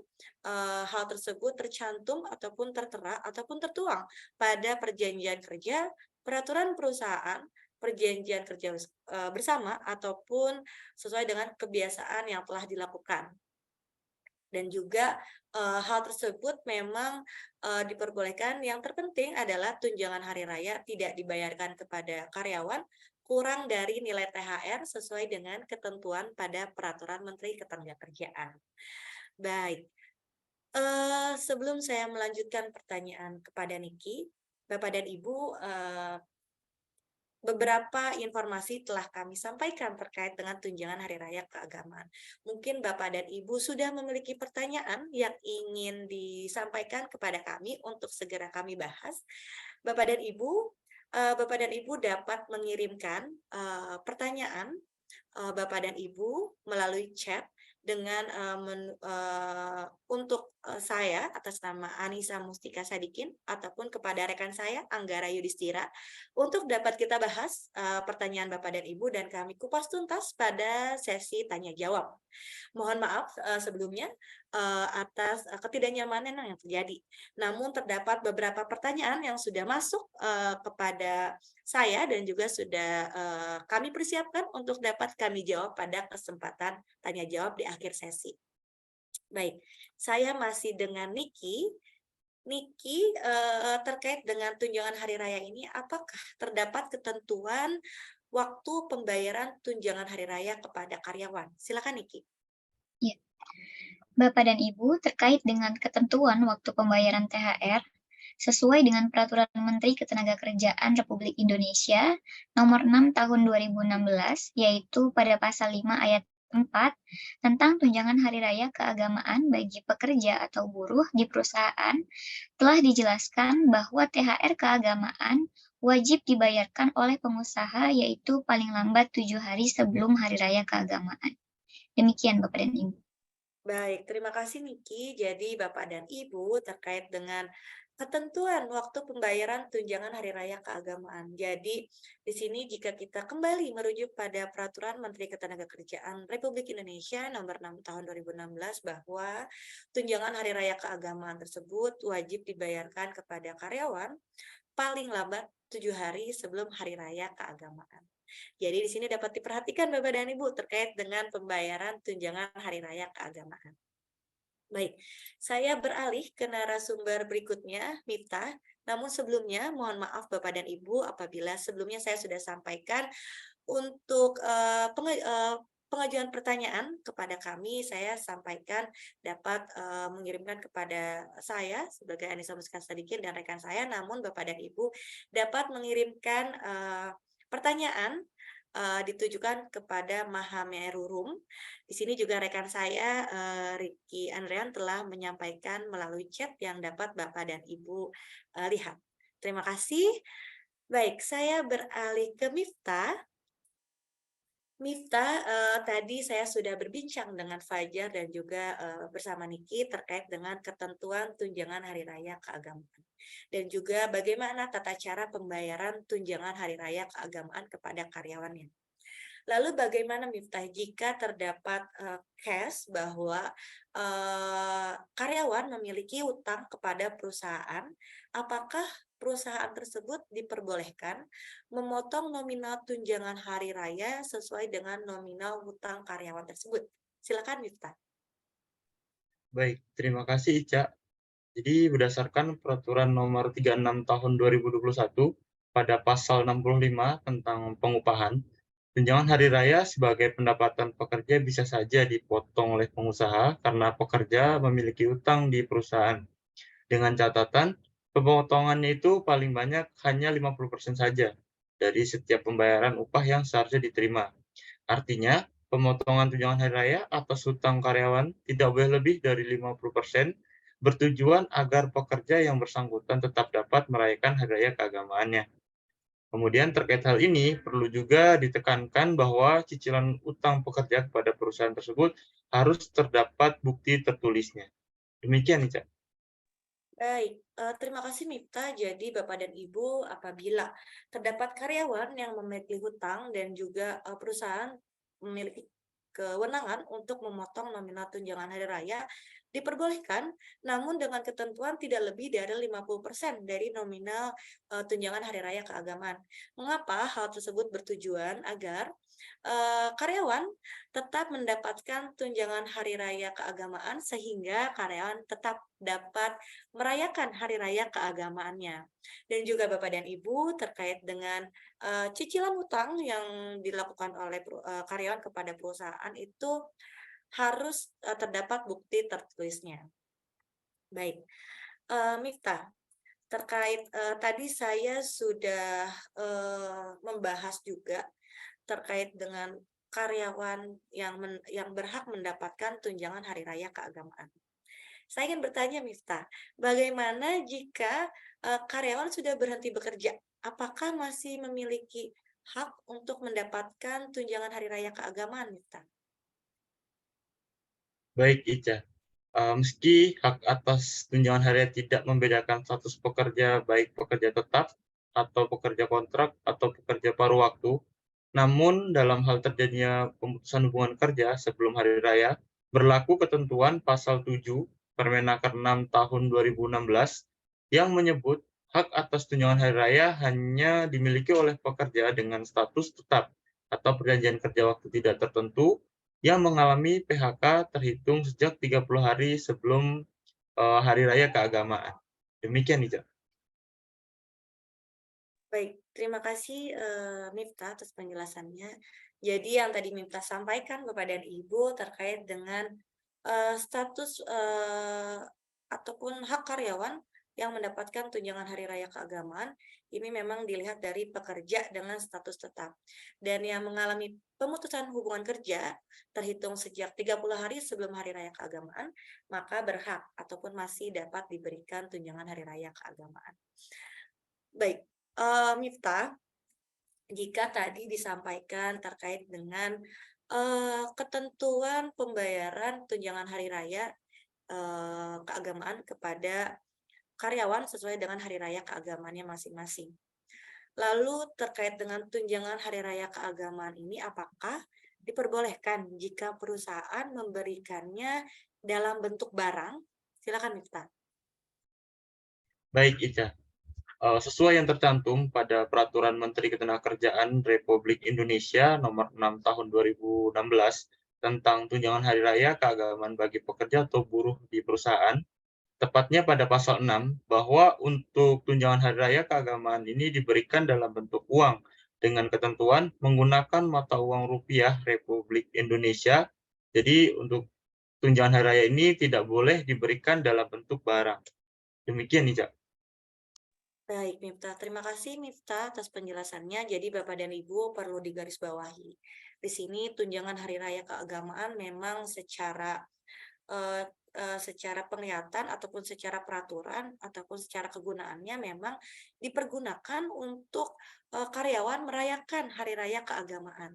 hal tersebut tercantum ataupun tertera ataupun tertuang pada perjanjian kerja, peraturan perusahaan, perjanjian kerja bersama, ataupun sesuai dengan kebiasaan yang telah dilakukan. Dan juga hal tersebut memang diperbolehkan. Yang terpenting adalah tunjangan hari raya tidak dibayarkan kepada karyawan kurang dari nilai THR sesuai dengan ketentuan pada Peraturan Menteri Ketenagakerjaan. Baik, sebelum saya melanjutkan pertanyaan kepada Niki, Bapak dan Ibu, beberapa informasi telah kami sampaikan terkait dengan tunjangan hari raya keagamaan. Mungkin Bapak dan Ibu sudah memiliki pertanyaan yang ingin disampaikan kepada kami untuk segera kami bahas. Bapak dan Ibu dapat mengirimkan pertanyaan Bapak dan Ibu melalui chat dengan untuk saya atas nama Anissa Mustika Sadikin ataupun kepada rekan saya Anggara Yudhistira untuk dapat kita bahas pertanyaan Bapak dan Ibu dan kami kupas tuntas pada sesi tanya jawab. Mohon maaf sebelumnya atas ketidaknyamanan yang terjadi. Namun terdapat beberapa pertanyaan yang sudah masuk kepada saya dan juga sudah kami persiapkan untuk dapat kami jawab pada kesempatan tanya jawab di akhir sesi. Baik, saya masih dengan Niki. Niki, terkait dengan tunjangan hari raya ini, apakah terdapat ketentuan waktu pembayaran tunjangan hari raya kepada karyawan? Silakan Niki. Ya. Bapak dan Ibu, terkait dengan ketentuan waktu pembayaran THR, sesuai dengan Peraturan Menteri Ketenagakerjaan Republik Indonesia Nomor 6 Tahun 2016, yaitu pada Pasal 5 Ayat 4 tentang tunjangan hari raya keagamaan bagi pekerja atau buruh di perusahaan, telah dijelaskan bahwa THR keagamaan wajib dibayarkan oleh pengusaha yaitu paling lambat 7 hari sebelum hari raya keagamaan. Demikian Bapak dan Ibu. Baik, terima kasih Niki. Jadi Bapak dan Ibu terkait dengan ketentuan waktu pembayaran tunjangan hari raya keagamaan. Jadi di sini jika kita kembali merujuk pada Peraturan Menteri Ketenagakerjaan Republik Indonesia Nomor 6 Tahun 2016 bahwa tunjangan hari raya keagamaan tersebut wajib dibayarkan kepada karyawan paling lambat 7 hari sebelum hari raya keagamaan. Jadi di sini dapat diperhatikan Bapak dan Ibu terkait dengan pembayaran tunjangan hari raya keagamaan. Baik, saya beralih ke narasumber berikutnya, Miftah. Namun sebelumnya, mohon maaf Bapak dan Ibu apabila sebelumnya saya sudah sampaikan untuk pengajuan pertanyaan kepada kami, saya sampaikan dapat mengirimkan kepada saya sebagai Anissa Muska Sadikin dan rekan saya, namun Bapak dan Ibu dapat mengirimkan pertanyaan ditujukan kepada Mahamerurum. Di sini juga rekan saya Ricky Andrean telah menyampaikan melalui chat yang dapat Bapak dan Ibu lihat. Terima kasih. Baik, saya beralih ke Miftah. Miftah, tadi saya sudah berbincang dengan Fajar dan juga bersama Niki terkait dengan ketentuan tunjangan hari raya keagamaan dan juga bagaimana tata cara pembayaran tunjangan hari raya keagamaan kepada karyawannya. Lalu bagaimana Miftah jika terdapat case bahwa karyawan memiliki utang kepada perusahaan, apakah perusahaan tersebut diperbolehkan memotong nominal tunjangan hari raya sesuai dengan nominal hutang karyawan tersebut? Silakan Miftah. Baik, terima kasih Ica. Jadi berdasarkan Peraturan Nomor 36 Tahun 2021 pada Pasal 65 tentang pengupahan, tunjangan hari raya sebagai pendapatan pekerja bisa saja dipotong oleh pengusaha karena pekerja memiliki utang di perusahaan. Dengan catatan, pemotongannya itu paling banyak hanya 50% saja dari setiap pembayaran upah yang seharusnya diterima. Artinya, pemotongan tunjangan hari raya atas hutang karyawan tidak boleh lebih dari 50%, bertujuan agar pekerja yang bersangkutan tetap dapat merayakan hari raya keagamaannya. Kemudian terkait hal ini, perlu juga ditekankan bahwa cicilan utang pekerja kepada perusahaan tersebut harus terdapat bukti tertulisnya. Demikian, Ica. Baik, terima kasih Miftah. Jadi Bapak dan Ibu, apabila terdapat karyawan yang memiliki hutang dan juga perusahaan memiliki kewenangan untuk memotong nominal tunjangan hari raya, diperbolehkan, namun dengan ketentuan tidak lebih dari 50% dari nominal tunjangan hari raya keagamaan. Mengapa hal tersebut bertujuan agar karyawan tetap mendapatkan tunjangan hari raya keagamaan sehingga karyawan tetap dapat merayakan hari raya keagamaannya. Dan juga Bapak dan Ibu terkait dengan cicilan hutang yang dilakukan oleh karyawan kepada perusahaan itu harus terdapat bukti tertulisnya. Baik, Miftah, terkait tadi saya sudah membahas juga terkait dengan karyawan yang berhak mendapatkan tunjangan hari raya keagamaan. Saya ingin bertanya Miftah, bagaimana jika karyawan sudah berhenti bekerja? Apakah masih memiliki hak untuk mendapatkan tunjangan hari raya keagamaan, Miftah? Baik, Ica. Meski hak atas tunjangan hari raya tidak membedakan status pekerja, baik pekerja tetap atau pekerja kontrak atau pekerja paruh waktu, namun dalam hal terjadinya pemutusan hubungan kerja sebelum hari raya, berlaku ketentuan Pasal 7 Permenaker 6 Tahun 2016 yang menyebut hak atas tunjangan hari raya hanya dimiliki oleh pekerja dengan status tetap atau perjanjian kerja waktu tidak tertentu yang mengalami PHK terhitung sejak 30 hari sebelum hari raya keagamaan. Demikian, Ica. Baik, terima kasih Miftah atas penjelasannya. Jadi yang tadi Miftah sampaikan kepada Ibu terkait dengan status ataupun hak karyawan yang mendapatkan tunjangan hari raya keagamaan ini memang dilihat dari pekerja dengan status tetap. Dan yang mengalami pemutusan hubungan kerja terhitung sejak 30 hari sebelum hari raya keagamaan, maka berhak ataupun masih dapat diberikan tunjangan hari raya keagamaan. Baik, Miftah, jika tadi disampaikan terkait dengan ketentuan pembayaran tunjangan hari raya keagamaan kepada karyawan sesuai dengan hari raya keagamaannya masing-masing. Lalu terkait dengan tunjangan hari raya keagamaan ini, apakah diperbolehkan jika perusahaan memberikannya dalam bentuk barang? Silakan Miftah. Baik, Ica. Sesuai yang tercantum pada Peraturan Menteri Ketenagakerjaan Republik Indonesia Nomor 6 Tahun 2016 tentang tunjangan hari raya keagamaan bagi pekerja atau buruh di perusahaan, tepatnya pada pasal 6, bahwa untuk tunjangan hari raya keagamaan ini diberikan dalam bentuk uang dengan ketentuan menggunakan mata uang rupiah Republik Indonesia. Jadi untuk tunjangan hari raya ini tidak boleh diberikan dalam bentuk barang. Demikian nih, Cak. Baik, Miftah. Terima kasih, Miftah, atas penjelasannya. Jadi, Bapak dan Ibu perlu digarisbawahi. Di sini, tunjangan hari raya keagamaan memang secara penglihatan ataupun secara peraturan ataupun secara kegunaannya memang dipergunakan untuk karyawan merayakan hari raya keagamaan.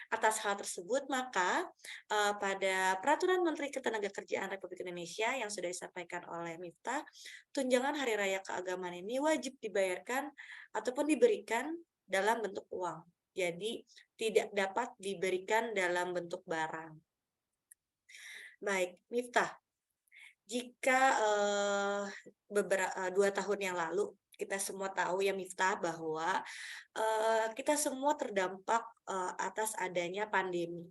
Atas hal tersebut, maka pada Peraturan Menteri Ketenagakerjaan Republik Indonesia yang sudah disampaikan oleh Miftah, tunjangan hari raya keagamaan ini wajib dibayarkan ataupun diberikan dalam bentuk uang. Jadi tidak dapat diberikan dalam bentuk barang. Baik, Miftah. Jika 2 tahun yang lalu kita semua tahu ya Miftah bahwa kita semua terdampak atas adanya pandemi.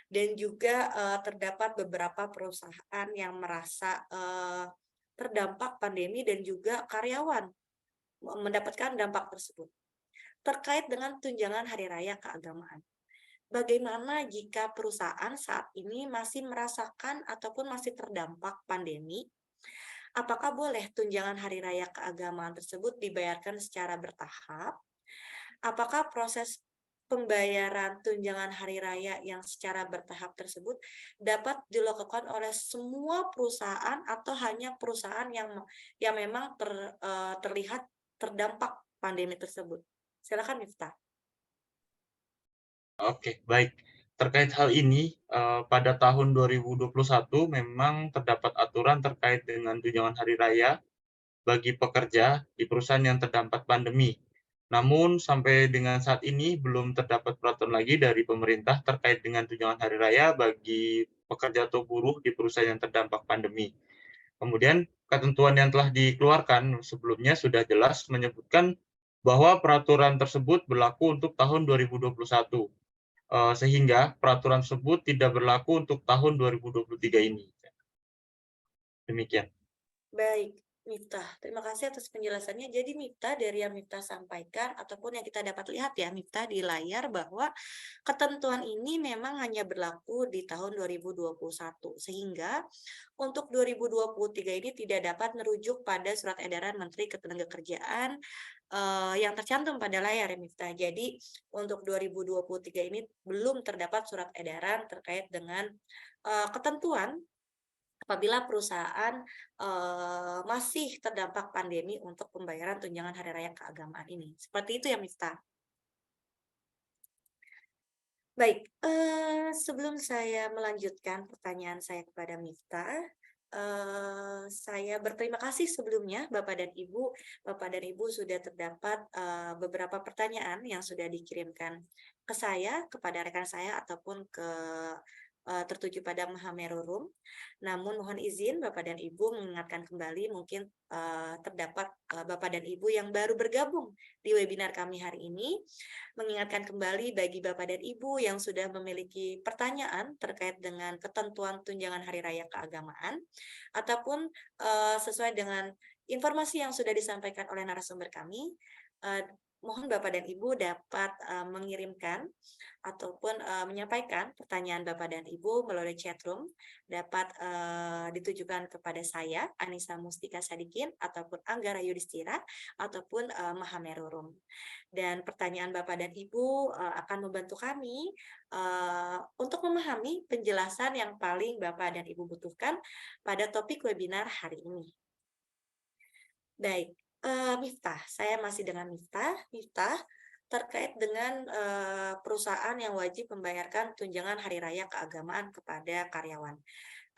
Dan juga terdapat beberapa perusahaan yang merasa terdampak pandemi dan juga karyawan mendapatkan dampak tersebut. Terkait dengan tunjangan hari raya keagamaan. Bagaimana jika perusahaan saat ini masih merasakan ataupun masih terdampak pandemi? Apakah boleh tunjangan hari raya keagamaan tersebut dibayarkan secara bertahap? Apakah proses pembayaran tunjangan hari raya yang secara bertahap tersebut dapat dilakukan oleh semua perusahaan atau hanya perusahaan yang memang terlihat terdampak pandemi tersebut? Silakan Miftah. Oke, baik. Terkait hal ini, pada tahun 2021 memang terdapat aturan terkait dengan tunjangan hari raya bagi pekerja di perusahaan yang terdampak pandemi. Namun sampai dengan saat ini belum terdapat peraturan lagi dari pemerintah terkait dengan tunjangan hari raya bagi pekerja atau buruh di perusahaan yang terdampak pandemi. Kemudian ketentuan yang telah dikeluarkan sebelumnya sudah jelas menyebutkan bahwa peraturan tersebut berlaku untuk tahun 2021. Sehingga peraturan tersebut tidak berlaku untuk tahun 2023 ini. Demikian. Baik, Miftah. Terima kasih atas penjelasannya. Jadi Miftah, dari yang Miftah sampaikan ataupun yang kita dapat lihat ya Miftah di layar bahwa ketentuan ini memang hanya berlaku di tahun 2021. Sehingga untuk 2023 ini tidak dapat merujuk pada surat edaran Menteri Ketenagakerjaan yang tercantum pada layar ya Miftah. Jadi untuk 2023 ini belum terdapat surat edaran terkait dengan ketentuan apabila perusahaan masih terdampak pandemi untuk pembayaran tunjangan hari raya keagamaan ini. Seperti itu ya Miftah. Baik, sebelum saya melanjutkan pertanyaan saya kepada Miftah, saya berterima kasih sebelumnya Bapak dan Ibu. Bapak dan Ibu sudah terdapat beberapa pertanyaan yang sudah dikirimkan ke saya, kepada rekan saya ataupun tertuju pada Mahamerurum. Namun mohon izin Bapak dan Ibu mengingatkan kembali mungkin terdapat Bapak dan Ibu yang baru bergabung di webinar kami hari ini. Mengingatkan kembali bagi Bapak dan Ibu yang sudah memiliki pertanyaan terkait dengan ketentuan tunjangan hari raya keagamaan ataupun sesuai dengan informasi yang sudah disampaikan oleh narasumber kami, mohon Bapak dan Ibu dapat mengirimkan ataupun menyampaikan pertanyaan Bapak dan Ibu melalui chatroom, dapat ditujukan kepada saya, Anissa Mustika Sadikin, ataupun Anggara Yudhistira, ataupun Mahamerurum. Dan pertanyaan Bapak dan Ibu akan membantu kami untuk memahami penjelasan yang paling Bapak dan Ibu butuhkan pada topik webinar hari ini. Baik, Miftah, saya masih dengan Miftah. Miftah, terkait dengan perusahaan yang wajib membayarkan tunjangan hari raya keagamaan kepada karyawan.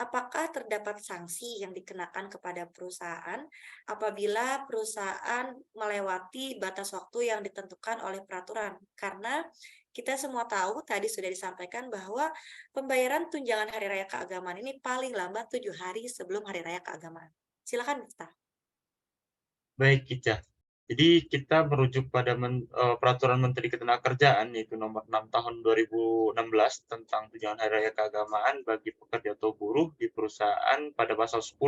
Apakah terdapat sanksi yang dikenakan kepada perusahaan apabila perusahaan melewati batas waktu yang ditentukan oleh peraturan? Karena kita semua tahu tadi sudah disampaikan bahwa pembayaran tunjangan hari raya keagamaan ini paling lambat 7 hari sebelum hari raya keagamaan. Silakan, Miftah. Baik, Ica. Jadi kita merujuk pada Peraturan Menteri Ketenagakerjaan yaitu nomor 6 tahun 2016 tentang tunjangan hari raya keagamaan bagi pekerja atau buruh di perusahaan pada pasal 10.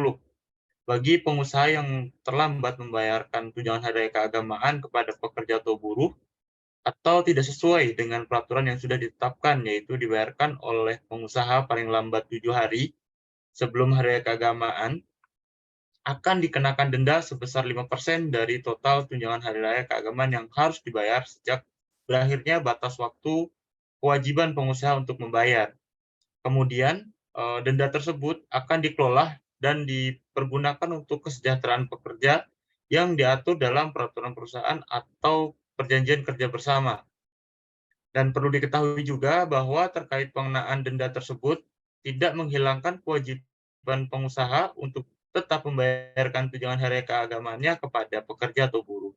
Bagi pengusaha yang terlambat membayarkan tunjangan hari raya keagamaan kepada pekerja atau buruh atau tidak sesuai dengan peraturan yang sudah ditetapkan, yaitu dibayarkan oleh pengusaha paling lambat 7 hari sebelum hari raya keagamaan, akan dikenakan denda sebesar 5% dari total tunjangan hari raya keagamaan yang harus dibayar sejak berakhirnya batas waktu kewajiban pengusaha untuk membayar. Kemudian, denda tersebut akan dikelola dan dipergunakan untuk kesejahteraan pekerja yang diatur dalam peraturan perusahaan atau perjanjian kerja bersama. Dan perlu diketahui juga bahwa terkait pengenaan denda tersebut tidak menghilangkan kewajiban pengusaha untuk tetap membayarkan tunjangan hari raya keagamaannya kepada pekerja atau buruh.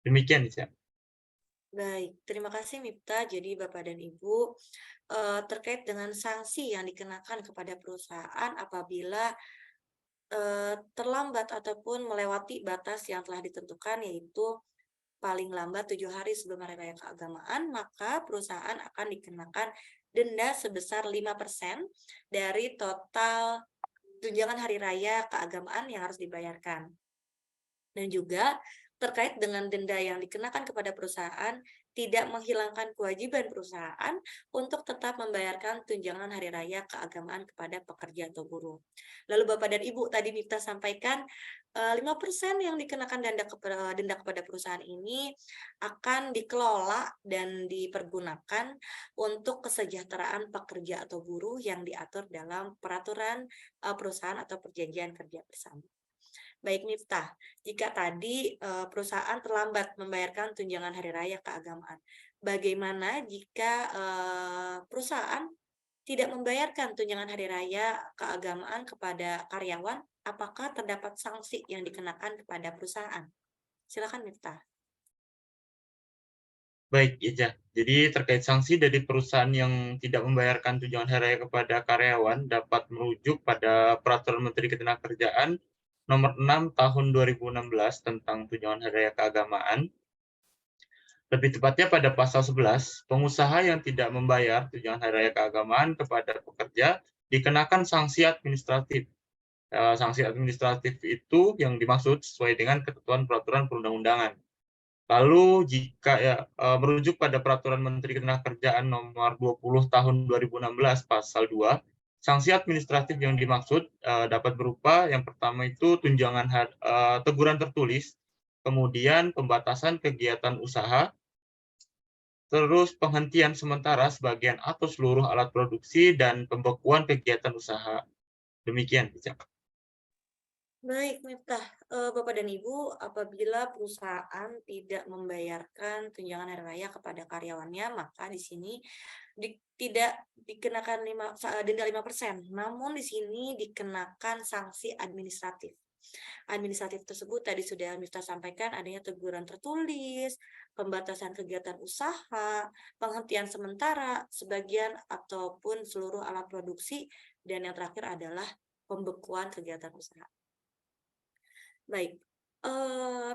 Demikian, Nisha. Baik, terima kasih Miftah. Jadi Bapak dan Ibu, terkait dengan sanksi yang dikenakan kepada perusahaan apabila terlambat ataupun melewati batas yang telah ditentukan, yaitu paling lambat 7 hari sebelum hari raya keagamaan, maka perusahaan akan dikenakan denda sebesar 5% dari total tunjangan hari raya keagamaan yang harus dibayarkan. Dan juga terkait dengan denda yang dikenakan kepada perusahaan, tidak menghilangkan kewajiban perusahaan untuk tetap membayarkan tunjangan hari raya keagamaan kepada pekerja atau buruh. Lalu Bapak dan Ibu, tadi Miftah sampaikan 5% yang dikenakan denda kepada perusahaan ini akan dikelola dan dipergunakan untuk kesejahteraan pekerja atau buruh yang diatur dalam peraturan perusahaan atau perjanjian kerja bersama. Baik Miftah, jika tadi perusahaan terlambat membayarkan tunjangan hari raya keagamaan, bagaimana jika perusahaan tidak membayarkan tunjangan hari raya keagamaan kepada karyawan? Apakah terdapat sanksi yang dikenakan kepada perusahaan? Silakan Miftah. Baik, Ica. Jadi terkait sanksi dari perusahaan yang tidak membayarkan tunjangan hari raya kepada karyawan dapat merujuk pada Peraturan Menteri Ketenagakerjaan nomor 6 tahun 2016 tentang tunjangan hari raya keagamaan. Lebih tepatnya pada pasal 11, pengusaha yang tidak membayar tunjangan hari raya keagamaan kepada pekerja dikenakan sanksi administratif. Sanksi administratif itu yang dimaksud sesuai dengan ketentuan peraturan perundang-undangan. Lalu jika merujuk pada Peraturan Menteri Ketenagakerjaan nomor 20 tahun 2016 pasal 2, sanksi administratif yang dimaksud dapat berupa yang pertama itu tunjangan teguran tertulis, kemudian pembatasan kegiatan usaha, terus penghentian sementara sebagian atau seluruh alat produksi dan pembekuan kegiatan usaha. Demikian, Ica. Baik, Miftah. Bapak dan Ibu, apabila perusahaan tidak membayarkan tunjangan hari raya kepada karyawannya, maka di sini tidak dikenakan denda 5%, namun di sini dikenakan sanksi administratif. Administratif tersebut tadi sudah Miftah sampaikan, adanya teguran tertulis, pembatasan kegiatan usaha, penghentian sementara, sebagian ataupun seluruh alat produksi, dan yang terakhir adalah pembekuan kegiatan usaha. Baik,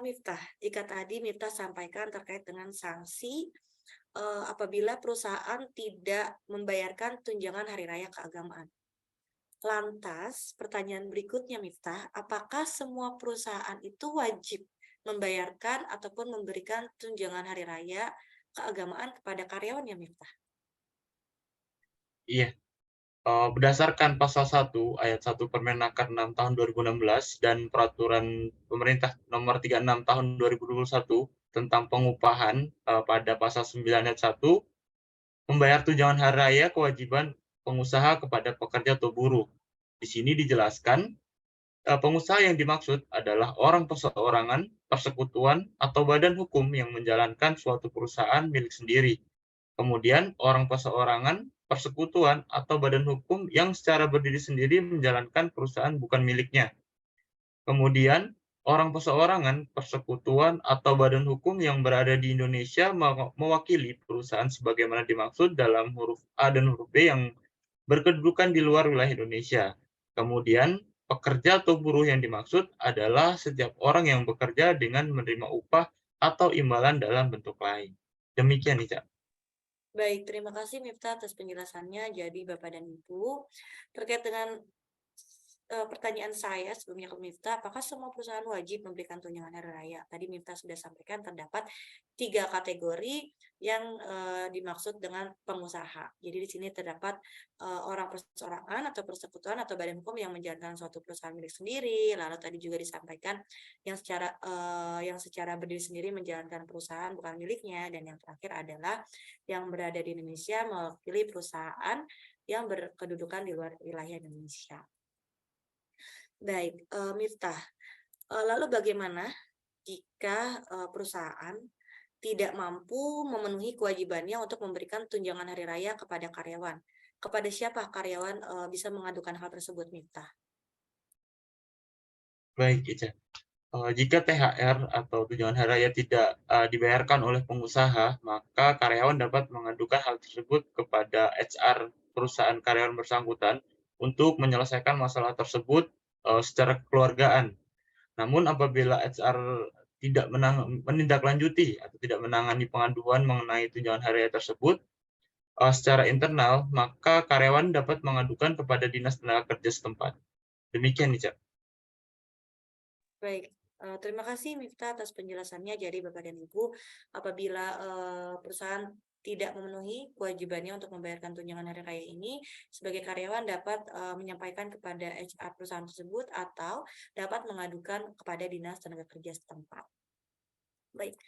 Miftah, jika tadi Miftah sampaikan terkait dengan sanksi apabila perusahaan tidak membayarkan tunjangan hari raya keagamaan. Lantas, pertanyaan berikutnya Miftah, apakah semua perusahaan itu wajib membayarkan ataupun memberikan tunjangan hari raya keagamaan kepada karyawannya, Miftah? Iya, berdasarkan pasal 1 ayat 1 Permenaker 6 tahun 2016 dan peraturan pemerintah nomor 36 tahun 2021 tentang pengupahan pada pasal 9 ayat 1, membayar tunjangan hari raya kewajiban pengusaha kepada pekerja atau buruh. Di sini dijelaskan pengusaha yang dimaksud adalah orang perseorangan, persekutuan, atau badan hukum yang menjalankan suatu perusahaan milik sendiri. Kemudian, orang perseorangan, persekutuan, atau badan hukum yang secara berdiri sendiri menjalankan perusahaan bukan miliknya. Kemudian, orang perseorangan, persekutuan, atau badan hukum yang berada di Indonesia mewakili perusahaan sebagaimana dimaksud dalam huruf A dan huruf B yang berkedudukan di luar wilayah Indonesia. Kemudian, pekerja atau buruh yang dimaksud adalah setiap orang yang bekerja dengan menerima upah atau imbalan dalam bentuk lain. Demikian nih, Cak. Baik, terima kasih Miftah atas penjelasannya. Jadi Bapak dan Ibu, terkait dengan pertanyaan saya sebelumnya ke Miftah, apakah semua perusahaan wajib memberikan tunjangan hari raya? Tadi Miftah sudah sampaikan terdapat 3 kategori yang dimaksud dengan pengusaha. Jadi di sini terdapat orang perseorangan atau persekutuan atau badan hukum yang menjalankan suatu perusahaan milik sendiri. Lalu tadi juga disampaikan yang secara berdiri sendiri menjalankan perusahaan bukan miliknya, dan yang terakhir adalah yang berada di Indonesia mewakili perusahaan yang berkedudukan di luar wilayah Indonesia. Baik, Miftah, lalu bagaimana jika perusahaan tidak mampu memenuhi kewajibannya untuk memberikan tunjangan hari raya kepada karyawan? Kepada siapa karyawan bisa mengadukan hal tersebut, Miftah? Baik, Ica. Jika THR atau tunjangan hari raya tidak dibayarkan oleh pengusaha, maka karyawan dapat mengadukan hal tersebut kepada HR perusahaan karyawan bersangkutan untuk menyelesaikan masalah tersebut secara kekeluargaan. Namun apabila HR tidak menindaklanjuti atau tidak menangani pengaduan mengenai tunjangan hari raya tersebut secara internal, maka karyawan dapat mengadukan kepada Dinas Tenaga Kerja setempat. Demikian, Ica. Baik, terima kasih Miftah atas penjelasannya. Jadi Bapak dan Ibu, apabila perusahaan tidak memenuhi kewajibannya untuk membayarkan tunjangan hari raya ini, sebagai karyawan dapat menyampaikan kepada HR perusahaan tersebut atau dapat mengadukan kepada Dinas Tenaga Kerja setempat. Baik,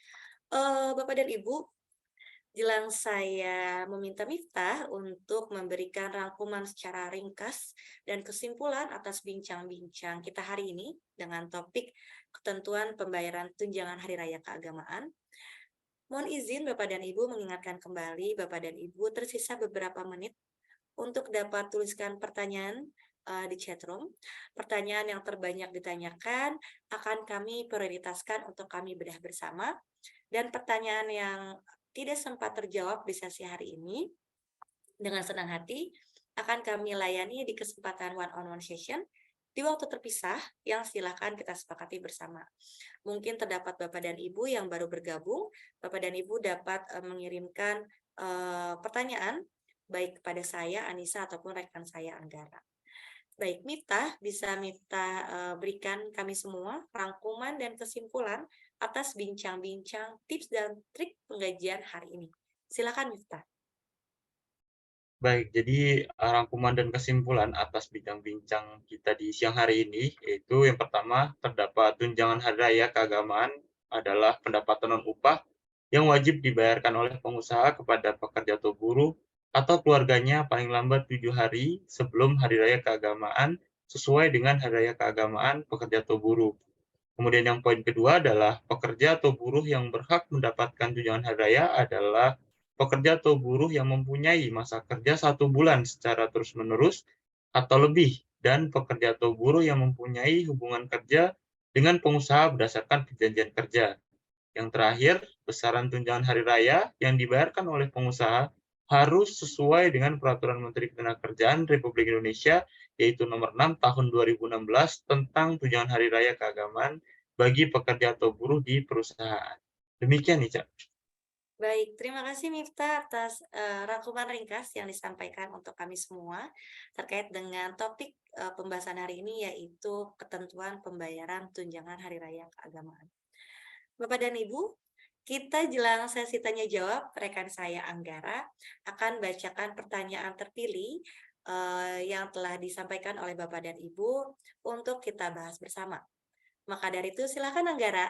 Bapak dan Ibu, jelang saya meminta Miftah untuk memberikan rangkuman secara ringkas dan kesimpulan atas bincang-bincang kita hari ini dengan topik ketentuan pembayaran tunjangan hari raya keagamaan. Mohon izin Bapak dan Ibu mengingatkan kembali Bapak dan Ibu tersisa beberapa menit untuk dapat tuliskan pertanyaan di chatroom. Pertanyaan yang terbanyak ditanyakan akan kami prioritaskan untuk kami bedah bersama. Dan pertanyaan yang tidak sempat terjawab di sesi hari ini, dengan senang hati akan kami layani di kesempatan one-on-one session di waktu terpisah yang silakan kita sepakati bersama. Mungkin terdapat Bapak dan Ibu yang baru bergabung, Bapak dan Ibu dapat mengirimkan pertanyaan baik kepada saya, Anissa, ataupun rekan saya, Anggara. Baik, Miftah, bisa Miftah berikan kami semua rangkuman dan kesimpulan atas bincang-bincang tips dan trik penggajian hari ini. Silakan Miftah. Baik, jadi rangkuman dan kesimpulan atas bincang-bincang kita di siang hari ini, yaitu yang pertama, terdapat tunjangan hari raya keagamaan adalah pendapatan non-upah yang wajib dibayarkan oleh pengusaha kepada pekerja atau buruh atau keluarganya paling lambat 7 hari sebelum hari raya keagamaan sesuai dengan hari raya keagamaan pekerja atau buruh. Kemudian yang poin kedua adalah pekerja atau buruh yang berhak mendapatkan tunjangan hari raya adalah pekerja atau buruh yang mempunyai masa kerja 1 bulan secara terus-menerus atau lebih, dan pekerja atau buruh yang mempunyai hubungan kerja dengan pengusaha berdasarkan perjanjian kerja. Yang terakhir, besaran tunjangan hari raya yang dibayarkan oleh pengusaha harus sesuai dengan Peraturan Menteri Ketenagakerjaan Republik Indonesia, yaitu nomor 6 tahun 2016 tentang tunjangan hari raya keagamaan bagi pekerja atau buruh di perusahaan. Demikian nih, Cak. Baik, terima kasih Miftah atas rangkuman ringkas yang disampaikan untuk kami semua terkait dengan topik pembahasan hari ini, yaitu ketentuan pembayaran tunjangan hari raya keagamaan. Bapak dan Ibu, kita jelang sesi tanya jawab, rekan saya Anggara akan bacakan pertanyaan terpilih yang telah disampaikan oleh Bapak dan Ibu untuk kita bahas bersama. Maka dari itu silakan Anggara.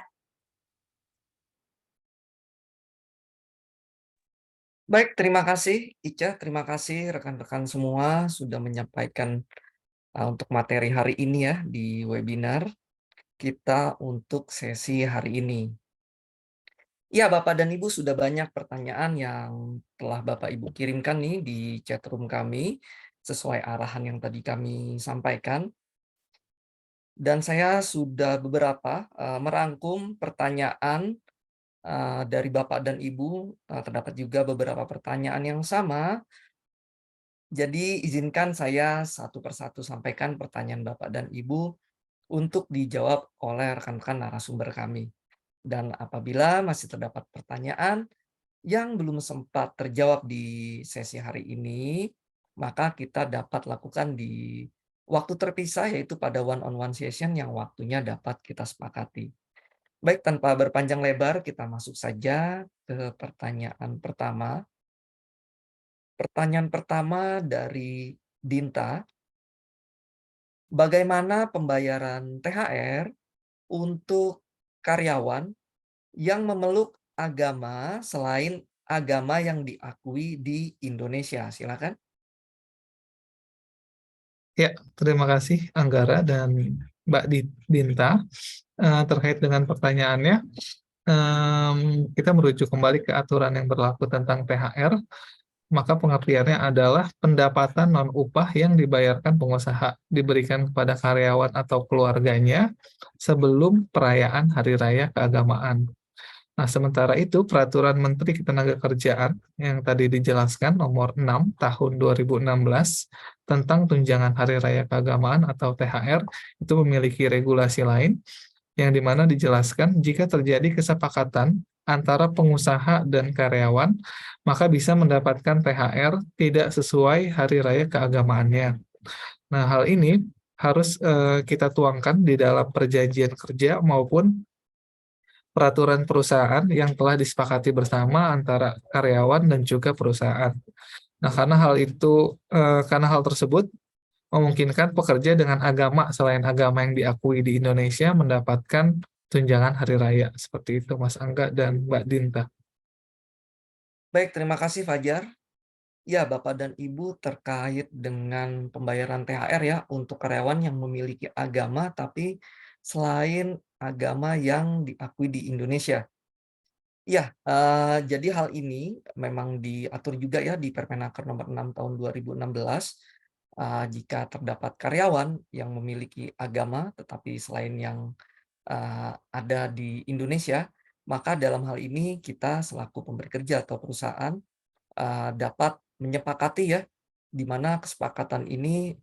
Baik, terima kasih Ica, terima kasih rekan-rekan semua sudah menyampaikan untuk materi hari ini ya di webinar kita untuk sesi hari ini. Ya, Bapak dan Ibu sudah banyak pertanyaan yang telah Bapak Ibu kirimkan nih di chat room kami sesuai arahan yang tadi kami sampaikan. Dan saya sudah beberapa merangkum pertanyaan dari Bapak dan Ibu, terdapat juga beberapa pertanyaan yang sama. Jadi izinkan saya satu persatu sampaikan pertanyaan Bapak dan Ibu untuk dijawab oleh rekan-rekan narasumber kami. Dan apabila masih terdapat pertanyaan yang belum sempat terjawab di sesi hari ini, maka kita dapat lakukan di waktu terpisah, yaitu pada one-on-one session yang waktunya dapat kita sepakati. Baik, tanpa berpanjang lebar, kita masuk saja ke pertanyaan pertama. Pertanyaan pertama dari Dinta, bagaimana pembayaran THR untuk karyawan yang memeluk agama selain agama yang diakui di Indonesia? Silakan. Ya, terima kasih Anggara dan Mbak Dinta. Terkait dengan pertanyaannya, kita merujuk kembali ke aturan yang berlaku tentang THR, maka pengertiannya adalah pendapatan non-upah yang dibayarkan pengusaha diberikan kepada karyawan atau keluarganya sebelum perayaan Hari Raya Keagamaan. Nah, sementara itu Peraturan Menteri Ketenagakerjaan yang tadi dijelaskan nomor 6 tahun 2016 tentang tunjangan Hari Raya Keagamaan atau THR itu memiliki regulasi lain yang dimana dijelaskan jika terjadi kesepakatan antara pengusaha dan karyawan, maka bisa mendapatkan THR tidak sesuai hari raya keagamaannya. Nah, hal ini harus kita tuangkan di dalam perjanjian kerja maupun peraturan perusahaan yang telah disepakati bersama antara karyawan dan juga perusahaan. Nah, karena hal tersebut memungkinkan pekerja dengan agama selain agama yang diakui di Indonesia mendapatkan tunjangan hari raya. Seperti itu, Mas Angga dan Mbak Dinta. Baik, terima kasih Fajar. Ya, Bapak dan Ibu, terkait dengan pembayaran THR ya untuk karyawan yang memiliki agama tapi selain agama yang diakui di Indonesia. Ya, jadi hal ini memang diatur juga ya di Permenaker nomor 6 tahun 2016. Jika terdapat karyawan yang memiliki agama tetapi selain yang ada di Indonesia, maka dalam hal ini kita selaku pemberi kerja atau perusahaan dapat menyepakati ya, di mana kesepakatan ini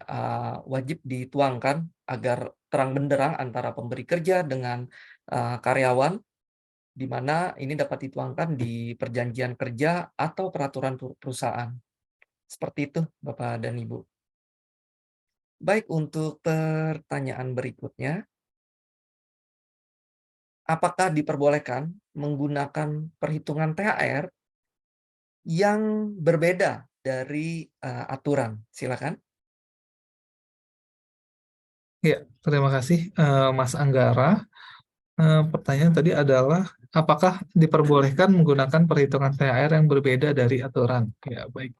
wajib dituangkan agar terang benderang antara pemberi kerja dengan karyawan, di mana ini dapat dituangkan di perjanjian kerja atau peraturan perusahaan. Seperti itu, Bapak dan Ibu. Baik, untuk pertanyaan berikutnya, apakah diperbolehkan menggunakan perhitungan THR yang berbeda dari aturan? Silakan. Ya, terima kasih Mas Anggara. Pertanyaan tadi adalah apakah diperbolehkan menggunakan perhitungan THR yang berbeda dari aturan? Ya, baik.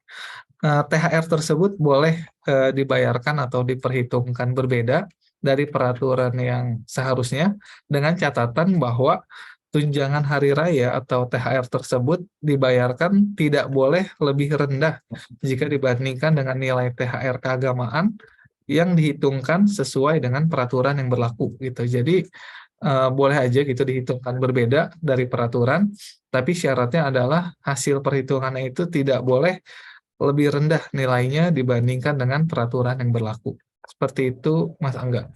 THR tersebut boleh dibayarkan atau diperhitungkan berbeda dari peraturan yang seharusnya dengan catatan bahwa tunjangan hari raya atau THR tersebut dibayarkan tidak boleh lebih rendah jika dibandingkan dengan nilai THR keagamaan yang dihitungkan sesuai dengan peraturan yang berlaku gitu. Jadi boleh aja gitu dihitungkan berbeda dari peraturan, tapi syaratnya adalah hasil perhitungannya itu tidak boleh lebih rendah nilainya dibandingkan dengan peraturan yang berlaku. Seperti itu, Mas Angga.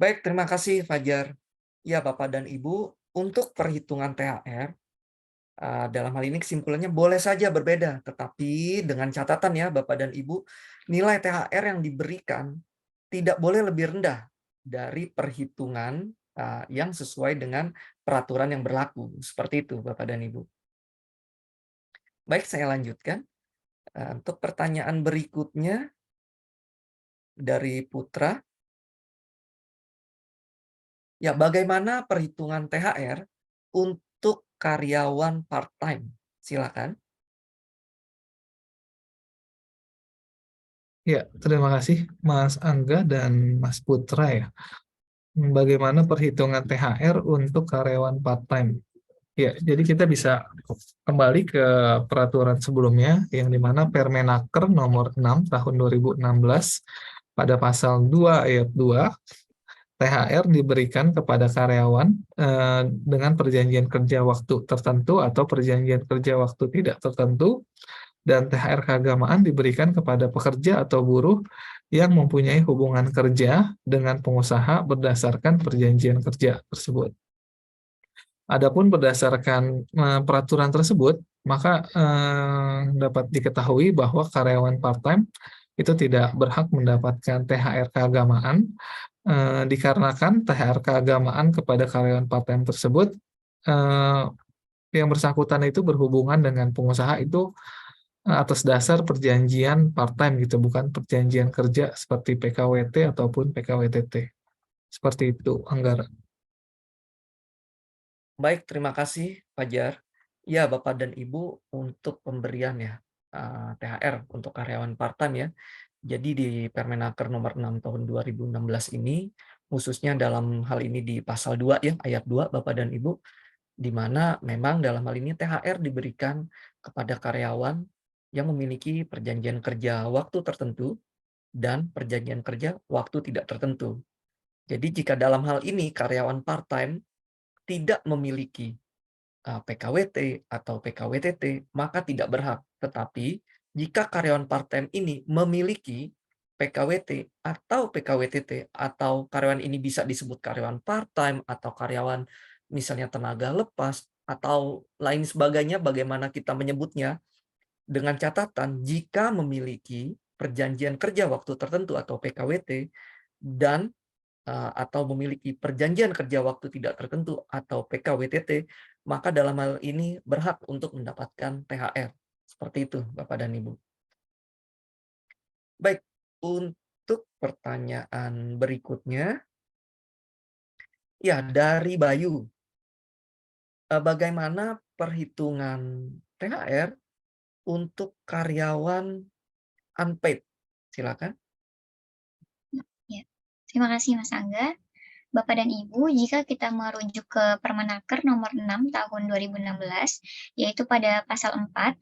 Baik, terima kasih Fajar. Ya, Bapak dan Ibu, untuk perhitungan THR, dalam hal ini kesimpulannya boleh saja berbeda, tetapi dengan catatan ya Bapak dan Ibu, nilai THR yang diberikan tidak boleh lebih rendah dari perhitungan yang sesuai dengan peraturan yang berlaku. Seperti itu, Bapak dan Ibu. Baik, saya lanjutkan. Untuk pertanyaan berikutnya dari Putra. Ya, bagaimana perhitungan THR untuk karyawan part-time? Silakan. Ya, terima kasih Mas Angga dan Mas Putra ya. Bagaimana perhitungan THR untuk karyawan part-time? Ya, jadi kita bisa kembali ke peraturan sebelumnya yang di mana Permenaker nomor 6 tahun 2016 pada pasal 2 ayat 2 THR diberikan kepada karyawan dengan perjanjian kerja waktu tertentu atau perjanjian kerja waktu tidak tertentu, dan THR keagamaan diberikan kepada pekerja atau buruh yang mempunyai hubungan kerja dengan pengusaha berdasarkan perjanjian kerja tersebut. Adapun berdasarkan peraturan tersebut, maka dapat diketahui bahwa karyawan part-time itu tidak berhak mendapatkan THR keagamaan dikarenakan THR keagamaan kepada karyawan part-time tersebut yang bersangkutan itu berhubungan dengan pengusaha itu atas dasar perjanjian part-time gitu, bukan perjanjian kerja seperti PKWT ataupun PKWTT. Seperti itu, Anggara. Baik, terima kasih, Fajar. Ya, Bapak dan Ibu, untuk pemberian ya THR untuk karyawan part-time ya. Jadi di Permenaker nomor 6 tahun 2016 ini, khususnya dalam hal ini di pasal 2 ya, ayat 2, Bapak dan Ibu, di mana memang dalam hal ini THR diberikan kepada karyawan yang memiliki perjanjian kerja waktu tertentu dan perjanjian kerja waktu tidak tertentu. Jadi jika dalam hal ini karyawan part-time tidak memiliki PKWT atau PKWTT, maka tidak berhak. Tetapi jika karyawan part-time ini memiliki PKWT atau PKWTT, atau karyawan ini bisa disebut karyawan part-time atau karyawan misalnya tenaga lepas atau lain sebagainya, bagaimana kita menyebutnya, dengan catatan jika memiliki perjanjian kerja waktu tertentu atau PKWT dan atau memiliki perjanjian kerja waktu tidak tertentu atau PKWTT, maka dalam hal ini berhak untuk mendapatkan THR. Seperti itu, Bapak dan Ibu. Baik, untuk pertanyaan berikutnya, ya dari Bayu. Bagaimana perhitungan THR untuk karyawan unpaid? Silakan. Ya, terima kasih Mas Angga. Bapak dan Ibu, jika kita merujuk ke Permenaker nomor 6 tahun 2016, yaitu pada pasal 4,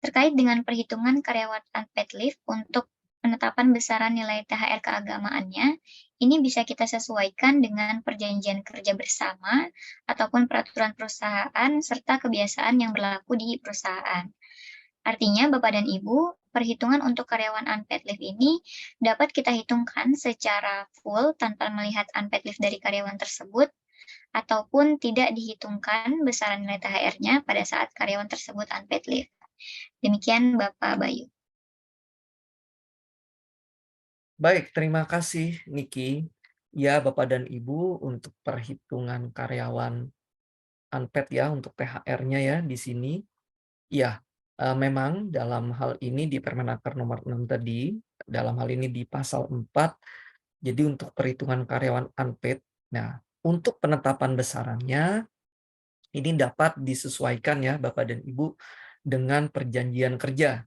terkait dengan perhitungan karyawan unpaid leave untuk penetapan besaran nilai THR keagamaannya, ini bisa kita sesuaikan dengan perjanjian kerja bersama ataupun peraturan perusahaan serta kebiasaan yang berlaku di perusahaan. Artinya, Bapak dan Ibu, perhitungan untuk karyawan unpaid leave ini dapat kita hitungkan secara full tanpa melihat unpaid leave dari karyawan tersebut, ataupun tidak dihitungkan besaran nilai THR-nya pada saat karyawan tersebut unpaid leave. Demikian Bapak Bayu. Baik, terima kasih Niki. Ya, Bapak dan Ibu, untuk perhitungan karyawan unpaid ya, untuk THR-nya ya di sini. Ya, memang dalam hal ini di Permenaker nomor 6 tadi, dalam hal ini di pasal 4, jadi untuk perhitungan karyawan unpaid, nah untuk penetapan besarannya, ini dapat disesuaikan ya Bapak dan Ibu dengan perjanjian kerja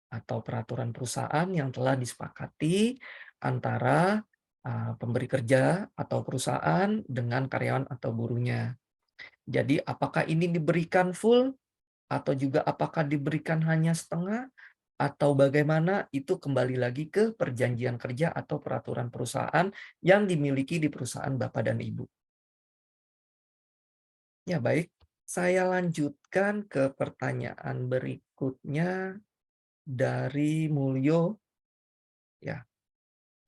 atau peraturan perusahaan yang telah disepakati antara pemberi kerja atau perusahaan dengan karyawan atau buruhnya. Jadi apakah ini diberikan full atau juga apakah diberikan hanya setengah atau bagaimana, itu kembali lagi ke perjanjian kerja atau peraturan perusahaan yang dimiliki di perusahaan Bapak dan Ibu. Ya baik, saya lanjutkan ke pertanyaan berikutnya dari Mulyo. Ya,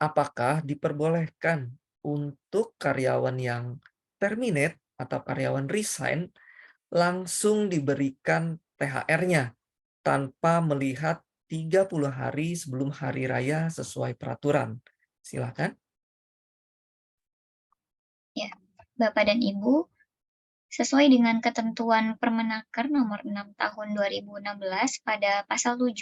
apakah diperbolehkan untuk karyawan yang terminate atau karyawan resign langsung diberikan THR-nya tanpa melihat 30 hari sebelum hari raya sesuai peraturan? Silakan. Ya, Bapak dan Ibu, sesuai dengan ketentuan Permenaker nomor 6 tahun 2016 pada pasal 7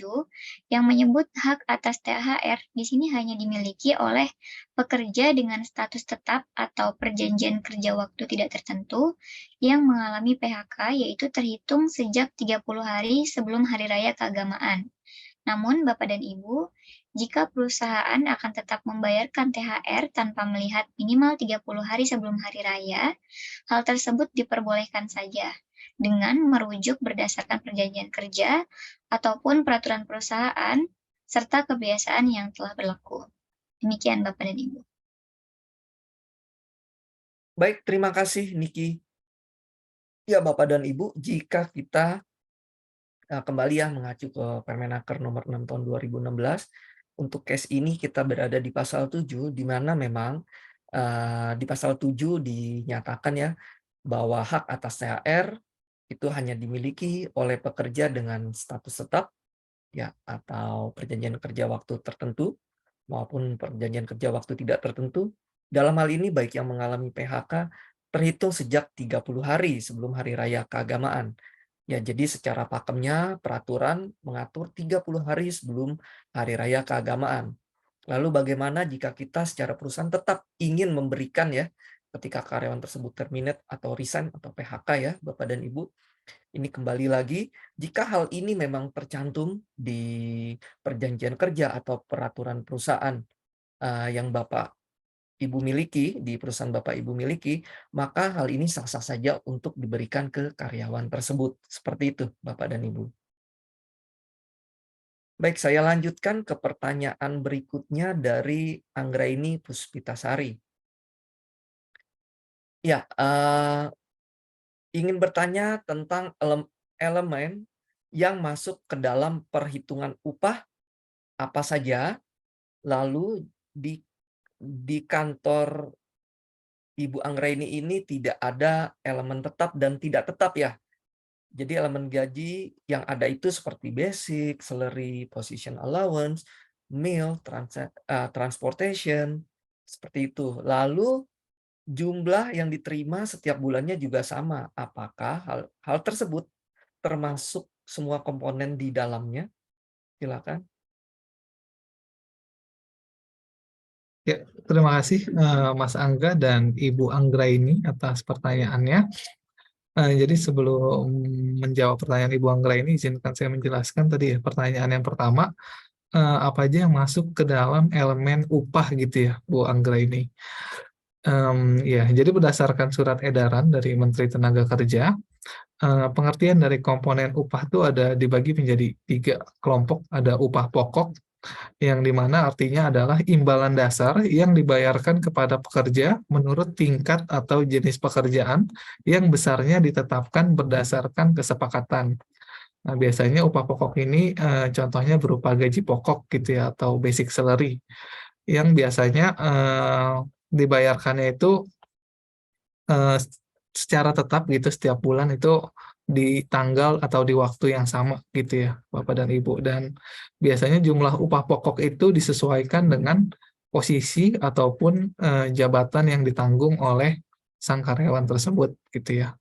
yang menyebut hak atas THR di sini hanya dimiliki oleh pekerja dengan status tetap atau perjanjian kerja waktu tidak tertentu yang mengalami PHK, yaitu terhitung sejak 30 hari sebelum Hari Raya Keagamaan. Namun, Bapak dan Ibu, jika perusahaan akan tetap membayarkan THR tanpa melihat minimal 30 hari sebelum Hari Raya, hal tersebut diperbolehkan saja dengan merujuk berdasarkan perjanjian kerja ataupun peraturan perusahaan serta kebiasaan yang telah berlaku. Demikian Bapak dan Ibu. Baik, terima kasih Niki. Ya, Bapak dan Ibu, jika kita kembali ya mengacu ke Permenaker nomor 6 tahun 2016, untuk case ini kita berada di pasal 7, di mana memang di pasal 7 dinyatakan ya bahwa hak atas THR itu hanya dimiliki oleh pekerja dengan status tetap ya atau perjanjian kerja waktu tertentu maupun perjanjian kerja waktu tidak tertentu. Dalam hal ini baik yang mengalami PHK terhitung sejak 30 hari sebelum Hari Raya Keagamaan. Ya, jadi secara pakemnya peraturan mengatur 30 hari sebelum Hari Raya Keagamaan. Lalu bagaimana jika kita secara perusahaan tetap ingin memberikan ya ketika karyawan tersebut terminate atau resign atau PHK ya Bapak dan Ibu. Ini kembali lagi jika hal ini memang tercantum di perjanjian kerja atau peraturan perusahaan yang Bapak Ibu miliki, di perusahaan Bapak Ibu miliki, maka hal ini sah-sah saja untuk diberikan ke karyawan tersebut. Seperti itu, Bapak dan Ibu. Baik, saya lanjutkan ke pertanyaan berikutnya dari Anggraini Puspitasari. Ya, ingin bertanya tentang elemen yang masuk ke dalam perhitungan upah apa saja, lalu di kantor Ibu Anggraini ini tidak ada elemen tetap dan tidak tetap ya. Jadi elemen gaji yang ada itu seperti basic, salary, position allowance, meal, transportation, seperti itu. Lalu jumlah yang diterima setiap bulannya juga sama. Apakah hal tersebut termasuk semua komponen di dalamnya? Silakan. Ya, terima kasih Mas Angga dan Ibu Anggraini atas pertanyaannya. Jadi sebelum menjawab pertanyaan Ibu Anggraini, izinkan saya menjelaskan tadi ya, pertanyaan yang pertama, apa aja yang masuk ke dalam elemen upah gitu ya, Bu Anggraini. Ya, jadi berdasarkan surat edaran dari Menteri Tenaga Kerja, pengertian dari komponen upah itu ada dibagi menjadi 3 kelompok, ada upah pokok, yang dimana artinya adalah imbalan dasar yang dibayarkan kepada pekerja menurut tingkat atau jenis pekerjaan yang besarnya ditetapkan berdasarkan kesepakatan. Nah, biasanya upah pokok ini contohnya berupa gaji pokok gitu ya, atau basic salary, yang biasanya dibayarkannya itu secara tetap gitu setiap bulan itu di tanggal atau di waktu yang sama gitu ya Bapak dan Ibu, dan biasanya jumlah upah pokok itu disesuaikan dengan posisi ataupun jabatan yang ditanggung oleh sang karyawan tersebut gitu ya.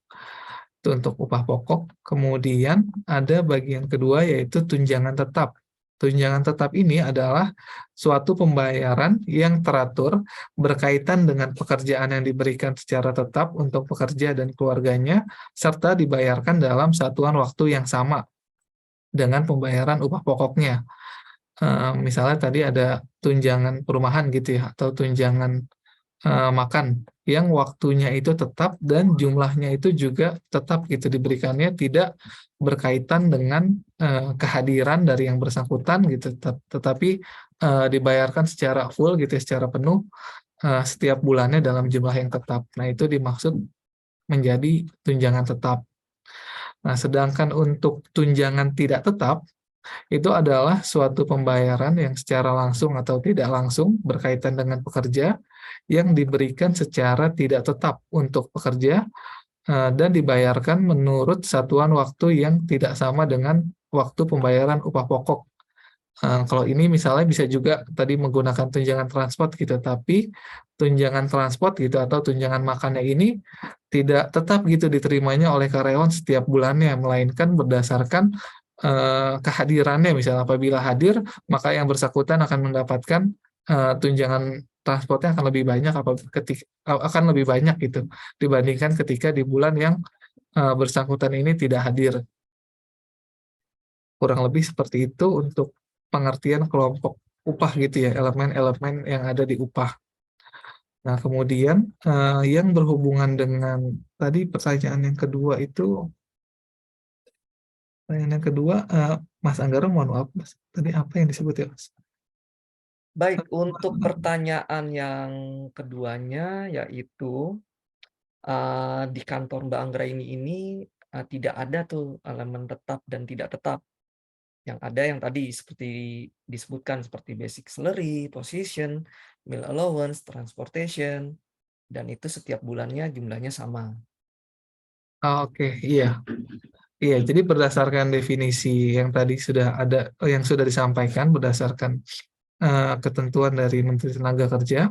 Itu untuk upah pokok. Kemudian ada bagian kedua yaitu tunjangan tetap. Tunjangan tetap ini adalah suatu pembayaran yang teratur berkaitan dengan pekerjaan yang diberikan secara tetap untuk pekerja dan keluarganya, serta dibayarkan dalam satuan waktu yang sama dengan pembayaran upah pokoknya. Misalnya tadi ada tunjangan perumahan gitu ya, atau tunjangan makan yang waktunya itu tetap dan jumlahnya itu juga tetap gitu diberikannya, tidak berkaitan dengan kehadiran dari yang bersangkutan gitu, tetapi dibayarkan secara full gitu, secara penuh setiap bulannya dalam jumlah yang tetap. Nah, itu dimaksud menjadi tunjangan tetap. Nah, sedangkan untuk tunjangan tidak tetap itu adalah suatu pembayaran yang secara langsung atau tidak langsung berkaitan dengan pekerja yang diberikan secara tidak tetap untuk pekerja dan dibayarkan menurut satuan waktu yang tidak sama dengan waktu pembayaran upah pokok. Kalau ini misalnya bisa juga tadi menggunakan tunjangan transport gitu, tapi tunjangan transport gitu atau tunjangan makannya ini tidak tetap gitu diterimanya oleh karyawan setiap bulannya, melainkan berdasarkan kehadirannya. Misalnya apabila hadir, maka yang bersangkutan akan mendapatkan tunjangan transportnya akan lebih banyak akan lebih banyak gitu dibandingkan ketika di bulan yang bersangkutan ini tidak hadir. Kurang lebih seperti itu untuk pengertian kelompok upah gitu ya, elemen-elemen yang ada di upah. Nah, kemudian yang berhubungan dengan tadi pertanyaan yang kedua itu, Mas Anggara, mohon maaf, Mas. Tadi apa yang disebut ya, Mas? Baik, untuk pertanyaan yang keduanya yaitu di kantor Mbak Anggraini ini tidak ada tuh elemen tetap dan tidak tetap. Yang ada yang tadi seperti disebutkan seperti basic salary, position, meal allowance, transportation, dan itu setiap bulannya jumlahnya sama. Oke, iya. Iya, jadi berdasarkan definisi yang tadi sudah ada, yang sudah disampaikan berdasarkan ketentuan dari Menteri Tenaga Kerja.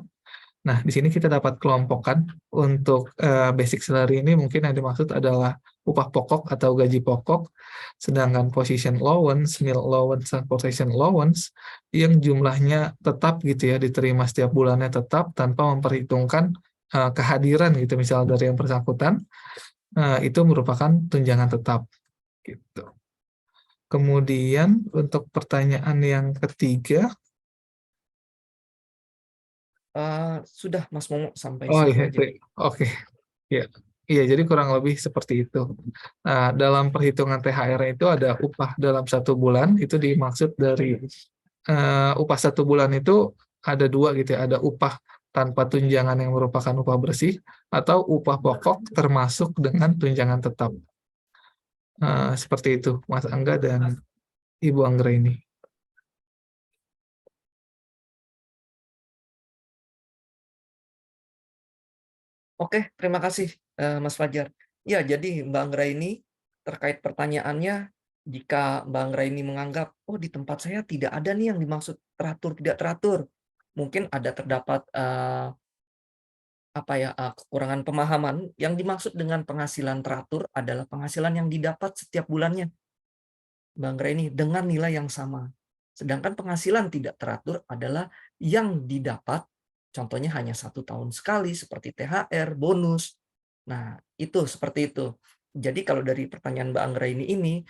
Nah, di sini kita dapat kelompokkan untuk basic salary ini mungkin yang dimaksud adalah upah pokok atau gaji pokok, sedangkan position allowance, meal allowance, transportation allowance yang jumlahnya tetap gitu ya, diterima setiap bulannya tetap tanpa memperhitungkan kehadiran gitu, misal dari yang bersangkutan, itu merupakan tunjangan tetap gitu. Kemudian untuk pertanyaan yang ketiga, Sudah Mas Momo sampai oh situ iya, aja. oke. Ya, iya, jadi kurang lebih seperti itu. Nah, dalam perhitungan THR itu ada upah dalam 1 bulan, itu dimaksud dari upah 1 bulan itu ada dua gitu ya, ada upah tanpa tunjangan yang merupakan upah bersih, atau upah pokok termasuk dengan tunjangan tetap. Seperti itu, Mas Angga dan Ibu Anggra ini. Oke, terima kasih Mas Fajar. Ya, jadi Mbak Anggra ini terkait pertanyaannya, jika Mbak Anggra ini menganggap, oh di tempat saya tidak ada nih yang dimaksud teratur tidak teratur, mungkin ada terdapat kekurangan pemahaman. Yang dimaksud dengan penghasilan teratur adalah penghasilan yang didapat setiap bulannya, Mbak Anggra ini dengan nilai yang sama. Sedangkan penghasilan tidak teratur adalah yang didapat, contohnya hanya 1 tahun sekali, seperti THR, bonus. Nah, itu seperti itu. Jadi kalau dari pertanyaan Mbak Anggra ini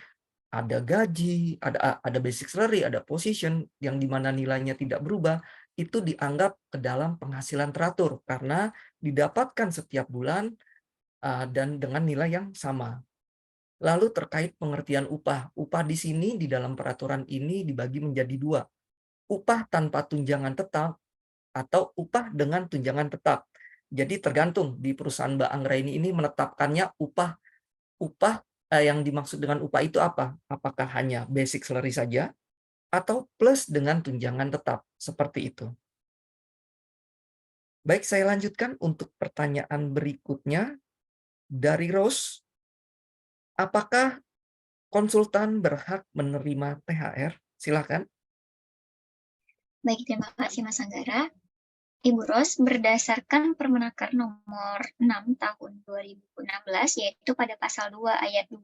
ada gaji, ada basic salary, ada position yang di mana nilainya tidak berubah, itu dianggap ke dalam penghasilan teratur karena didapatkan setiap bulan dan dengan nilai yang sama. Lalu terkait pengertian upah. Upah di sini di dalam peraturan ini dibagi menjadi dua. Upah tanpa tunjangan tetap atau upah dengan tunjangan tetap. Jadi tergantung di perusahaan Mbak Anggra ini menetapkannya upah yang dimaksud dengan upah itu apa? Apakah hanya basic salary saja atau plus dengan tunjangan tetap? Seperti itu. Baik, saya lanjutkan untuk pertanyaan berikutnya dari Rose. Apakah konsultan berhak menerima THR? Silakan. Baik, terima kasih Mas Anggara. Ibu Ros, berdasarkan Permenaker nomor 6 tahun 2016, yaitu pada pasal 2 ayat 2,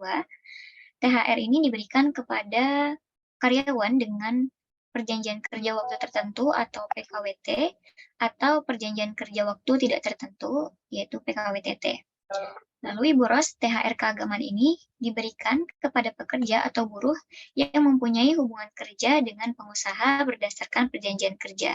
THR ini diberikan kepada karyawan dengan perjanjian kerja waktu tertentu atau PKWT, atau perjanjian kerja waktu tidak tertentu, yaitu PKWTT. Lalu Ibu Ros, THR keagamaan ini diberikan kepada pekerja atau buruh yang mempunyai hubungan kerja dengan pengusaha berdasarkan perjanjian kerja.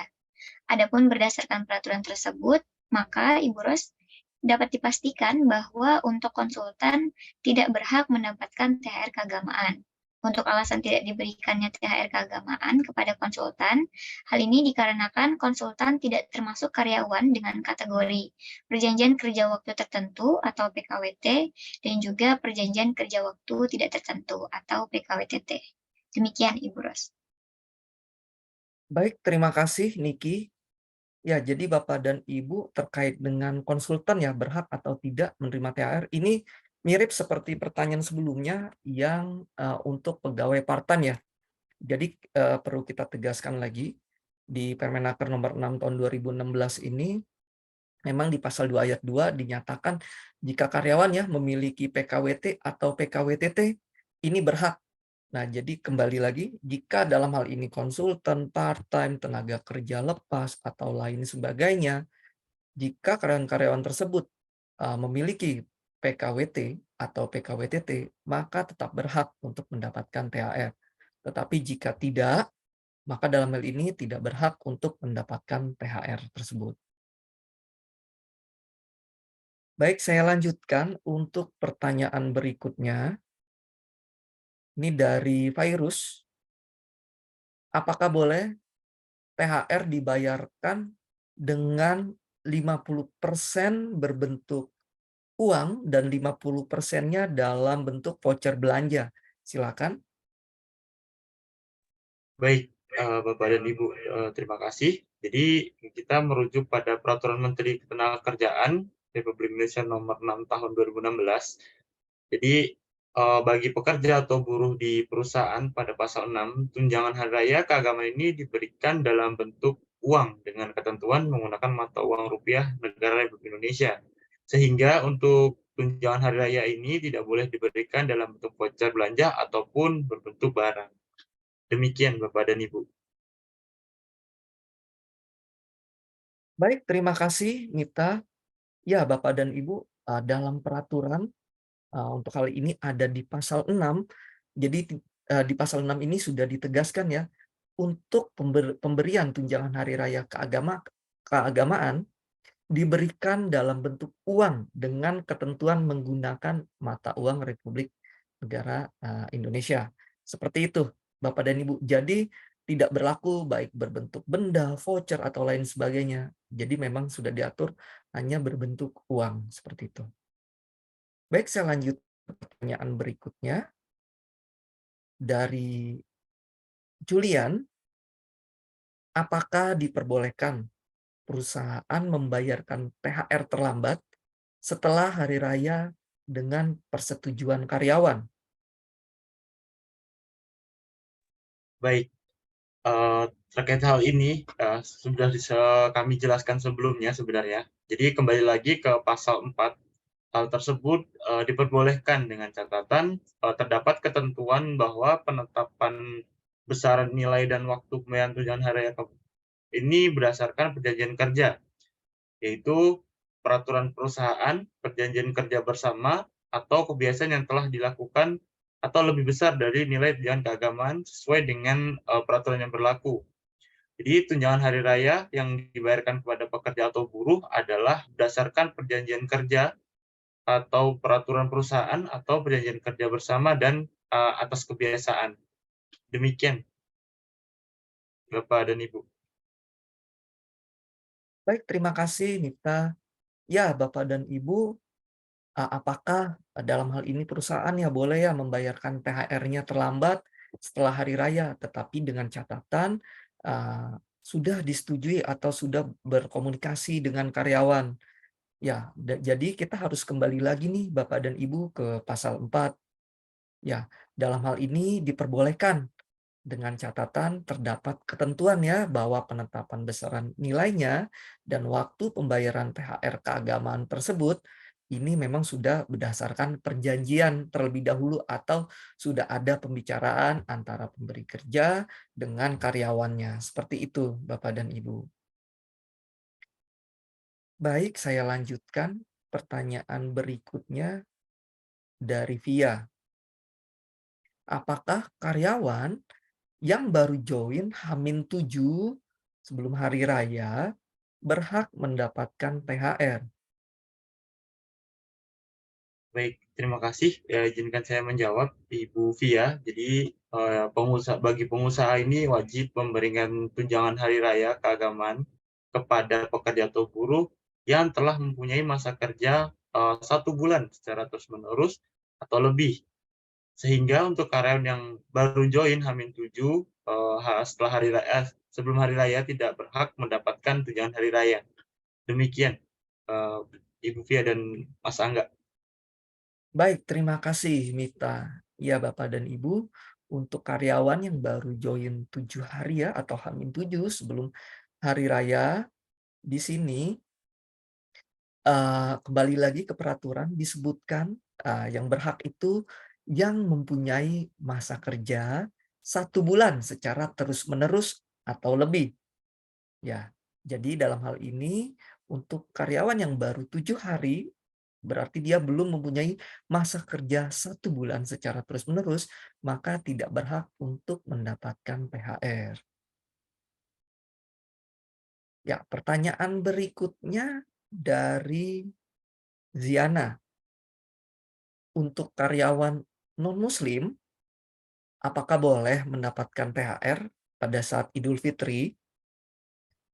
Adapun berdasarkan peraturan tersebut, maka Ibu Ros dapat dipastikan bahwa untuk konsultan tidak berhak mendapatkan THR keagamaan. Untuk alasan tidak diberikannya THR keagamaan kepada konsultan, hal ini dikarenakan konsultan tidak termasuk karyawan dengan kategori perjanjian kerja waktu tertentu atau PKWT dan juga perjanjian kerja waktu tidak tertentu atau PKWTT. Demikian Ibu Ros. Baik, terima kasih Niki. Ya, jadi Bapak dan Ibu terkait dengan konsultan ya berhak atau tidak menerima THR ini mirip seperti pertanyaan sebelumnya yang untuk pegawai part-time ya. Jadi perlu kita tegaskan lagi di Permenaker nomor 6 tahun 2016 ini memang di pasal 2 ayat 2 dinyatakan jika karyawan ya memiliki PKWT atau PKWTT ini berhak. Nah, jadi kembali lagi jika dalam hal ini konsultan, part-time, tenaga kerja lepas atau lain sebagainya, jika karyawan-karyawan tersebut memiliki PKWT atau PKWTT, maka tetap berhak untuk mendapatkan THR. Tetapi jika tidak, maka dalam hal ini tidak berhak untuk mendapatkan THR tersebut. Baik, saya lanjutkan untuk pertanyaan berikutnya. Ini dari Virus. Apakah boleh THR dibayarkan dengan 50% berbentuk uang dan 50%-nya dalam bentuk voucher belanja? Silakan. Baik, Bapak dan Ibu, terima kasih. Jadi kita merujuk pada Peraturan Menteri Ketenagakerjaan Republik Indonesia Nomor 6 Tahun 2016. Jadi bagi pekerja atau buruh di perusahaan pada pasal 6, tunjangan hari raya keagamaan ini diberikan dalam bentuk uang dengan ketentuan menggunakan mata uang rupiah negara Republik Indonesia. Sehingga untuk tunjangan hari raya ini tidak boleh diberikan dalam bentuk voucher belanja ataupun berbentuk barang. Demikian Bapak dan Ibu. Baik, terima kasih Mita. Ya, Bapak dan Ibu, dalam peraturan untuk hal ini ada di pasal 6. Jadi di pasal 6 ini sudah ditegaskan ya, untuk pemberian tunjangan hari raya keagamaan diberikan dalam bentuk uang dengan ketentuan menggunakan mata uang Republik Negara Indonesia. Seperti itu, Bapak dan Ibu. Jadi tidak berlaku baik berbentuk benda, voucher, atau lain sebagainya. Jadi memang sudah diatur hanya berbentuk uang, seperti itu. Baik, saya lanjut pertanyaan berikutnya. Dari Julian, apakah diperbolehkan perusahaan membayarkan THR terlambat setelah hari raya dengan persetujuan karyawan? Baik, terkait hal ini sudah kami jelaskan sebelumnya sebenarnya. Jadi kembali lagi ke pasal 4, hal tersebut diperbolehkan dengan catatan terdapat ketentuan bahwa penetapan besaran nilai dan waktu pembayaran tunjangan hari raya ini berdasarkan perjanjian kerja, yaitu peraturan perusahaan, perjanjian kerja bersama, atau kebiasaan yang telah dilakukan atau lebih besar dari nilai tunjangan keagamaan sesuai dengan peraturan yang berlaku. Jadi tunjangan hari raya yang dibayarkan kepada pekerja atau buruh adalah berdasarkan perjanjian kerja atau peraturan perusahaan atau perjanjian kerja bersama dan atas kebiasaan. Demikian, Bapak dan Ibu. Baik, terima kasih Nita. Ya, Bapak dan Ibu, apakah dalam hal ini perusahaan ya boleh ya membayarkan THR-nya terlambat setelah hari raya, tetapi dengan catatan sudah disetujui atau sudah berkomunikasi dengan karyawan. Ya, jadi kita harus kembali lagi nih Bapak dan Ibu ke pasal 4. Ya, dalam hal ini diperbolehkan dengan catatan terdapat ketentuan ya bahwa penetapan besaran nilainya dan waktu pembayaran THR keagamaan tersebut ini memang sudah berdasarkan perjanjian terlebih dahulu atau sudah ada pembicaraan antara pemberi kerja dengan karyawannya. Seperti itu, Bapak dan Ibu. Baik, saya lanjutkan pertanyaan berikutnya dari Via. Apakah karyawan yang baru join H-7 sebelum hari raya berhak mendapatkan THR? Baik, terima kasih. Izinkan saya menjawab, Ibu Via. Jadi bagi pengusaha ini wajib memberikan tunjangan hari raya keagamaan kepada pekerja atau buruh yang telah mempunyai masa kerja 1 bulan secara terus-menerus atau lebih. Sehingga untuk karyawan yang baru join H-7 setelah hari raya, sebelum hari raya tidak berhak mendapatkan tunjangan hari raya. Demikian, Ibu Via dan Mas Angga. Baik, terima kasih Mita. Ya, Bapak dan Ibu, untuk karyawan yang baru join 7 hari ya atau H-7 sebelum hari raya, di sini kembali lagi ke peraturan disebutkan, yang berhak itu yang mempunyai masa kerja 1 bulan secara terus-menerus atau lebih. Ya, jadi dalam hal ini untuk karyawan yang baru 7 hari, berarti dia belum mempunyai masa kerja 1 bulan secara terus-menerus, maka tidak berhak untuk mendapatkan THR. Ya, pertanyaan berikutnya dari Ziana. Untuk karyawan non-muslim, apakah boleh mendapatkan THR pada saat Idul Fitri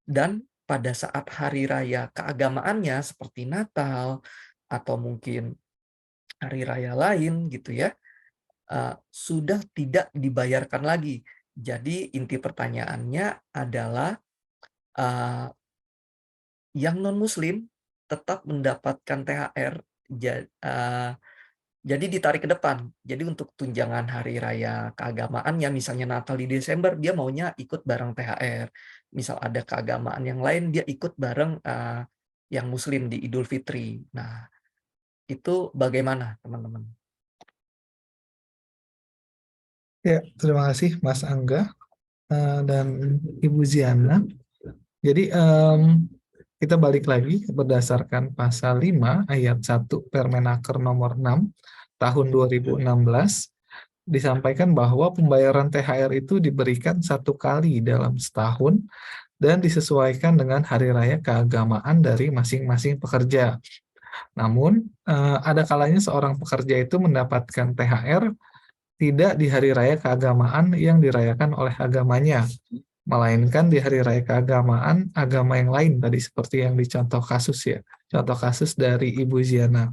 dan pada saat hari raya keagamaannya seperti Natal atau mungkin hari raya lain gitu ya, sudah tidak dibayarkan lagi. Jadi inti pertanyaannya adalah, eee, yang non-muslim tetap mendapatkan THR, jadi ditarik ke depan. Jadi untuk tunjangan hari raya keagamaannya, misalnya Natal di Desember, dia maunya ikut bareng THR. Misal ada keagamaan yang lain, dia ikut bareng yang Muslim di Idul Fitri. Nah, itu bagaimana teman-teman? Ya, terima kasih Mas Angga dan Ibu Ziana. Jadi kita balik lagi berdasarkan pasal 5 ayat 1 Permenaker nomor 6 tahun 2016 disampaikan bahwa pembayaran THR itu diberikan 1 kali dalam setahun dan disesuaikan dengan hari raya keagamaan dari masing-masing pekerja. Namun, ada kalanya seorang pekerja itu mendapatkan THR tidak di hari raya keagamaan yang dirayakan oleh agamanya, melainkan di hari raya keagamaan agama yang lain tadi seperti yang dicontoh kasus ya, contoh kasus dari Ibu Ziana.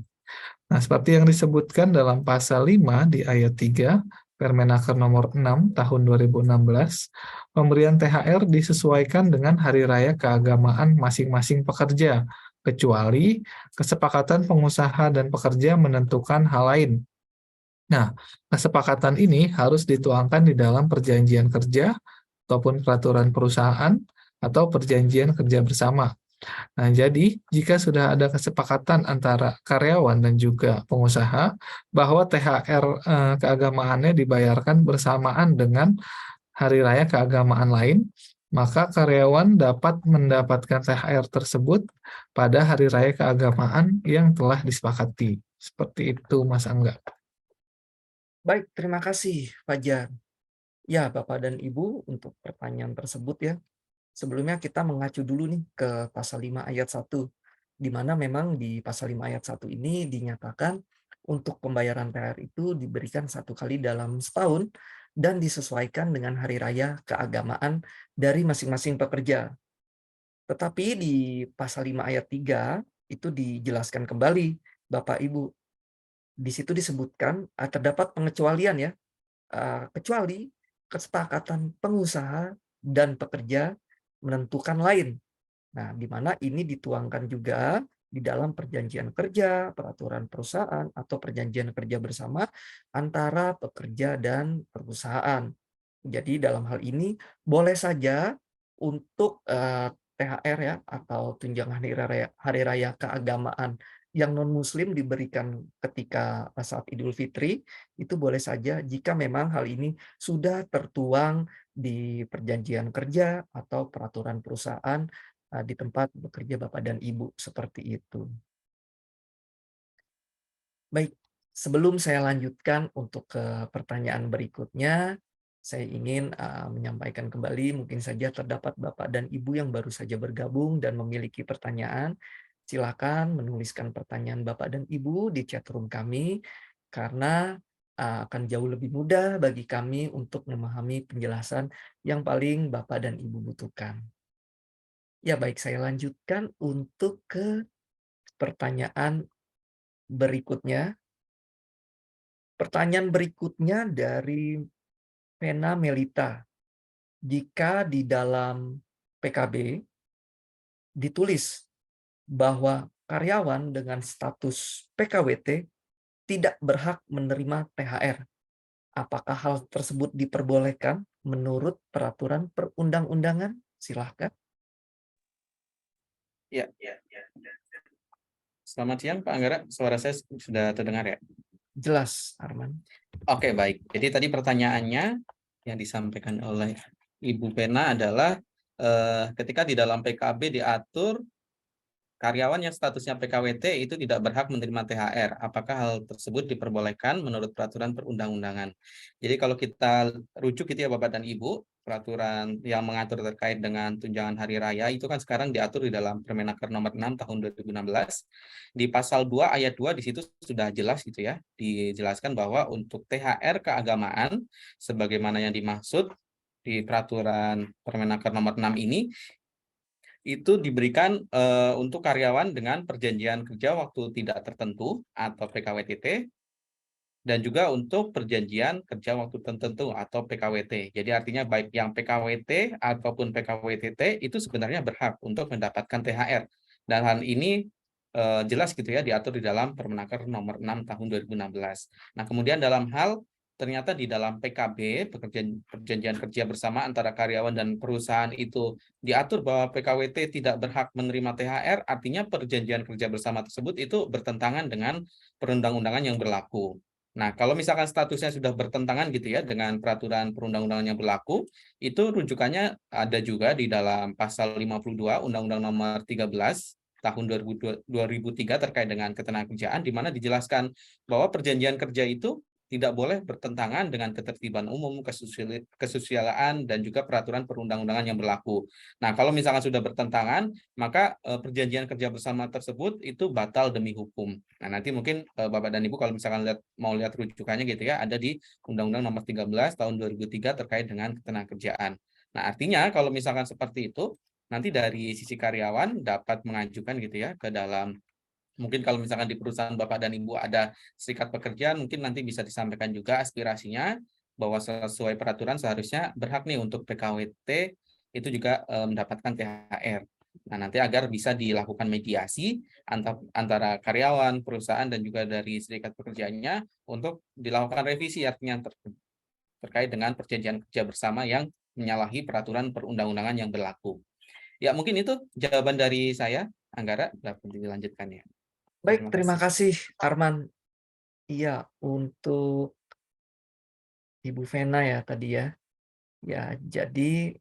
Nah, seperti yang disebutkan dalam pasal 5 di ayat 3 Permenaker nomor 6 tahun 2016, pemberian THR disesuaikan dengan hari raya keagamaan masing-masing pekerja, kecuali kesepakatan pengusaha dan pekerja menentukan hal lain. Nah, kesepakatan ini harus dituangkan di dalam perjanjian kerja ataupun peraturan perusahaan atau perjanjian kerja bersama. Nah, jadi jika sudah ada kesepakatan antara karyawan dan juga pengusaha bahwa THR keagamaannya dibayarkan bersamaan dengan hari raya keagamaan lain, maka karyawan dapat mendapatkan THR tersebut pada hari raya keagamaan yang telah disepakati. Seperti itu, Mas Angga. Baik, terima kasih Fajar. Ya, Bapak dan Ibu, untuk pertanyaan tersebut ya, sebelumnya kita mengacu dulu nih ke pasal 5 ayat 1, di mana memang di pasal 5 ayat 1 ini dinyatakan untuk pembayaran THR itu diberikan 1 kali dalam setahun dan disesuaikan dengan hari raya keagamaan dari masing-masing pekerja. Tetapi di pasal 5 ayat 3 itu dijelaskan kembali, Bapak Ibu. Di situ disebutkan terdapat pengecualian ya, kecuali kesepakatan pengusaha dan pekerja menentukan lain. Nah, di mana ini dituangkan juga di dalam perjanjian kerja, peraturan perusahaan, atau perjanjian kerja bersama antara pekerja dan perusahaan. Jadi dalam hal ini boleh saja untuk THR ya atau tunjangan hari raya keagamaan yang non-muslim diberikan ketika saat Idul Fitri, itu boleh saja jika memang hal ini sudah tertuang di perjanjian kerja atau peraturan perusahaan di tempat bekerja Bapak dan Ibu, seperti itu. Baik, sebelum saya lanjutkan untuk ke pertanyaan berikutnya, saya ingin menyampaikan kembali, mungkin saja terdapat Bapak dan Ibu yang baru saja bergabung dan memiliki pertanyaan. Silakan menuliskan pertanyaan Bapak dan Ibu di chat room kami, karena akan jauh lebih mudah bagi kami untuk memahami penjelasan yang paling Bapak dan Ibu butuhkan. Ya baik, saya lanjutkan untuk ke pertanyaan berikutnya. Pertanyaan berikutnya dari Pena Melita. Jika di dalam PKB ditulis bahwa karyawan dengan status PKWT tidak berhak menerima THR, apakah hal tersebut diperbolehkan menurut peraturan perundang-undangan? Silahkan. Ya. Selamat siang Pak Anggara, suara saya sudah terdengar ya? Jelas, Arman. Oke, baik. Jadi tadi pertanyaannya yang disampaikan oleh Ibu Pena adalah ketika di dalam PKB diatur karyawan yang statusnya PKWT itu tidak berhak menerima THR. Apakah hal tersebut diperbolehkan menurut peraturan perundang-undangan? Jadi kalau kita rujuk gitu ya Bapak dan Ibu, peraturan yang mengatur terkait dengan tunjangan hari raya itu kan sekarang diatur di dalam Permenaker nomor 6 tahun 2016. Di pasal 2 ayat 2 di situ sudah jelas gitu ya, dijelaskan bahwa untuk THR keagamaan sebagaimana yang dimaksud di peraturan Permenaker nomor 6 ini itu diberikan untuk karyawan dengan perjanjian kerja waktu tidak tertentu atau PKWTT dan juga untuk perjanjian kerja waktu tertentu atau PKWT. Jadi artinya baik yang PKWT ataupun PKWTT itu sebenarnya berhak untuk mendapatkan THR. Dan hal ini jelas gitu ya diatur di dalam Permenaker nomor 6 tahun 2016. Nah, kemudian dalam hal ternyata di dalam PKB, perjanjian kerja bersama antara karyawan dan perusahaan itu diatur bahwa PKWT tidak berhak menerima THR, artinya perjanjian kerja bersama tersebut itu bertentangan dengan perundang-undangan yang berlaku. Nah, kalau misalkan statusnya sudah bertentangan gitu ya dengan peraturan perundang-undangan yang berlaku, itu rujukannya ada juga di dalam pasal 52 Undang-Undang Nomor 13 tahun 2003 terkait dengan ketenagakerjaan, di mana dijelaskan bahwa perjanjian kerja itu tidak boleh bertentangan dengan ketertiban umum, kesusilaan, dan juga peraturan perundang-undangan yang berlaku. Nah, kalau misalkan sudah bertentangan, maka perjanjian kerja bersama tersebut itu batal demi hukum. Nah, nanti mungkin Bapak dan Ibu kalau misalkan mau lihat rujukannya gitu ya, ada di Undang-Undang Nomor 13 tahun 2003 terkait dengan ketenagakerjaan. Nah, artinya kalau misalkan seperti itu, nanti dari sisi karyawan dapat mengajukan gitu ya ke dalam, mungkin kalau misalkan di perusahaan Bapak dan Ibu ada serikat pekerjaan, mungkin nanti bisa disampaikan juga aspirasinya bahwa sesuai peraturan seharusnya berhak nih untuk PKWT itu juga mendapatkan THR. Nah, nanti agar bisa dilakukan mediasi antara karyawan, perusahaan, dan juga dari serikat pekerjaannya untuk dilakukan revisi artinya terkait dengan perjanjian kerja bersama yang menyalahi peraturan perundang-undangan yang berlaku. Ya, mungkin itu jawaban dari saya. Anggara, dapat dilanjutkan ya. Baik, terima kasih Arman. Iya, untuk Ibu Vena ya tadi ya. Ya, jadi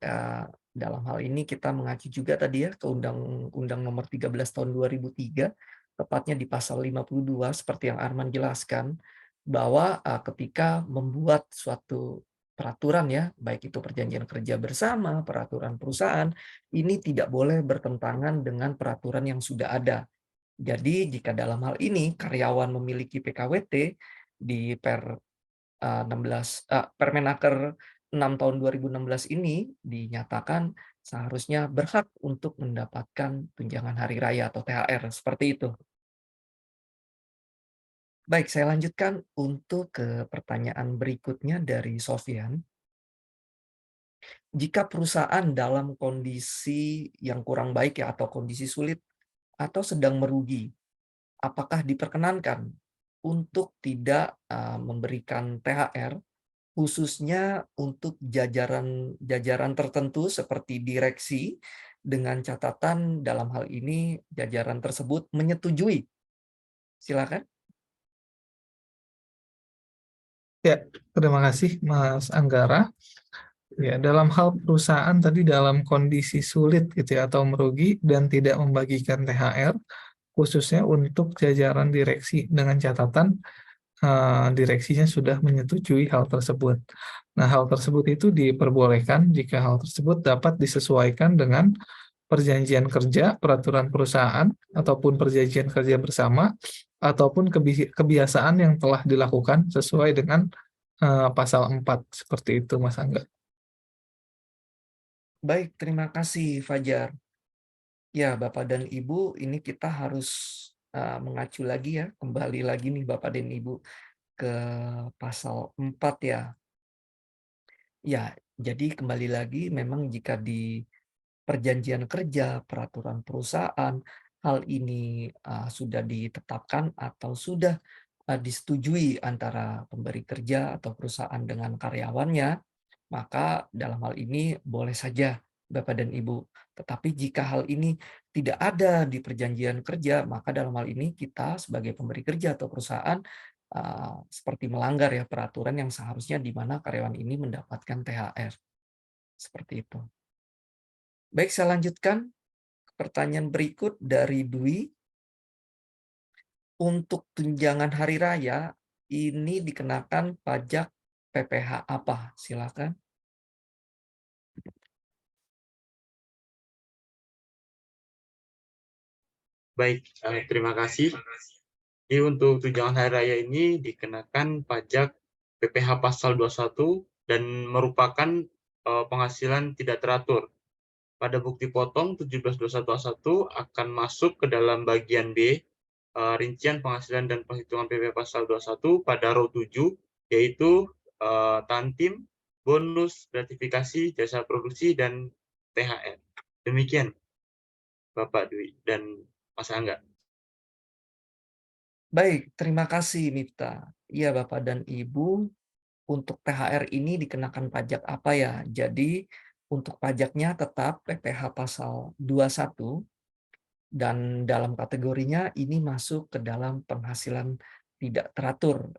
dalam hal ini kita mengacu juga tadi ya ke Undang-Undang Nomor 13 tahun 2003, tepatnya di pasal 52 seperti yang Arman jelaskan, bahwa ketika membuat suatu peraturan ya, baik itu perjanjian kerja bersama, peraturan perusahaan, ini tidak boleh bertentangan dengan peraturan yang sudah ada. Jadi jika dalam hal ini karyawan memiliki PKWT di Permenaker 6 tahun 2016 ini dinyatakan seharusnya berhak untuk mendapatkan tunjangan hari raya atau THR seperti itu. Baik, saya lanjutkan untuk ke pertanyaan berikutnya dari Sofyan. Jika perusahaan dalam kondisi yang kurang baik ya atau kondisi sulit atau sedang merugi, apakah diperkenankan untuk tidak memberikan THR khususnya untuk jajaran tertentu seperti direksi, dengan catatan dalam hal ini jajaran tersebut menyetujui? Silakan. Ya, terima kasih Mas Anggara. Ya, dalam hal perusahaan tadi dalam kondisi sulit gitu ya, atau merugi dan tidak membagikan THR, khususnya untuk jajaran direksi dengan catatan direksinya sudah menyetujui hal tersebut. Nah, hal tersebut itu diperbolehkan jika hal tersebut dapat disesuaikan dengan perjanjian kerja, peraturan perusahaan, ataupun perjanjian kerja bersama, ataupun kebiasaan yang telah dilakukan sesuai dengan pasal 4. Seperti itu, Mas Angga. Baik, terima kasih Fajar. Ya, Bapak dan Ibu, ini kita harus mengacu lagi ya, kembali lagi nih Bapak dan Ibu ke pasal 4 ya. Ya, jadi kembali lagi memang jika di perjanjian kerja, peraturan perusahaan, hal ini sudah ditetapkan atau sudah disetujui antara pemberi kerja atau perusahaan dengan karyawannya, maka dalam hal ini boleh saja Bapak dan Ibu. Tetapi jika hal ini tidak ada di perjanjian kerja, maka dalam hal ini kita sebagai pemberi kerja atau perusahaan seperti melanggar ya peraturan yang seharusnya di mana karyawan ini mendapatkan THR. Seperti itu. Baik, saya lanjutkan ke pertanyaan berikut dari Dwi. Untuk tunjangan hari raya ini dikenakan pajak PPh apa? Silakan. Baik, terima kasih. Jadi untuk tunjangan hari raya ini dikenakan pajak PPh pasal 21 dan merupakan penghasilan tidak teratur. Pada bukti potong 1721A1 akan masuk ke dalam bagian B, rincian penghasilan dan penghitungan PPh pasal 21 pada row 7, yaitu tantim, bonus, gratifikasi, jasa produksi, dan THR. Demikian, Bapak Dwi dan Mas Angga. Baik, terima kasih Mifta. Iya Bapak dan Ibu, untuk THR ini dikenakan pajak apa ya? Jadi untuk pajaknya tetap PPh pasal 21 dan dalam kategorinya ini masuk ke dalam penghasilan tidak teratur.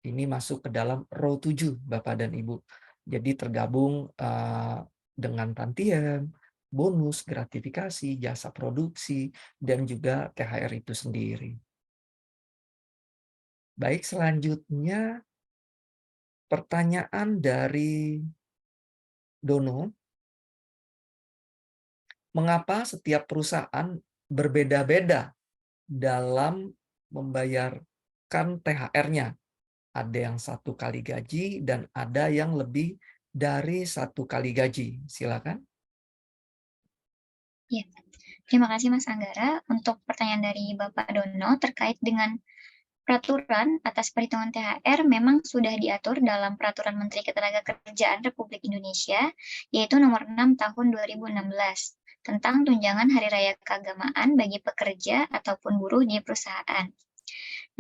Ini masuk ke dalam row 7 Bapak dan Ibu. Jadi tergabung dengan tantiem, bonus, gratifikasi, jasa produksi, dan juga THR itu sendiri. Baik, selanjutnya pertanyaan dari Dono. Mengapa setiap perusahaan berbeda-beda dalam membayarkan THR-nya? Ada yang 1 kali gaji dan ada yang lebih dari 1 kali gaji. Silakan. Ya, terima kasih Mas Anggara untuk pertanyaan dari Bapak Dono terkait dengan peraturan atas perhitungan THR memang sudah diatur dalam Peraturan Menteri Ketenagakerjaan Republik Indonesia, yaitu nomor 6 tahun 2016, tentang tunjangan hari raya keagamaan bagi pekerja ataupun buruh di perusahaan.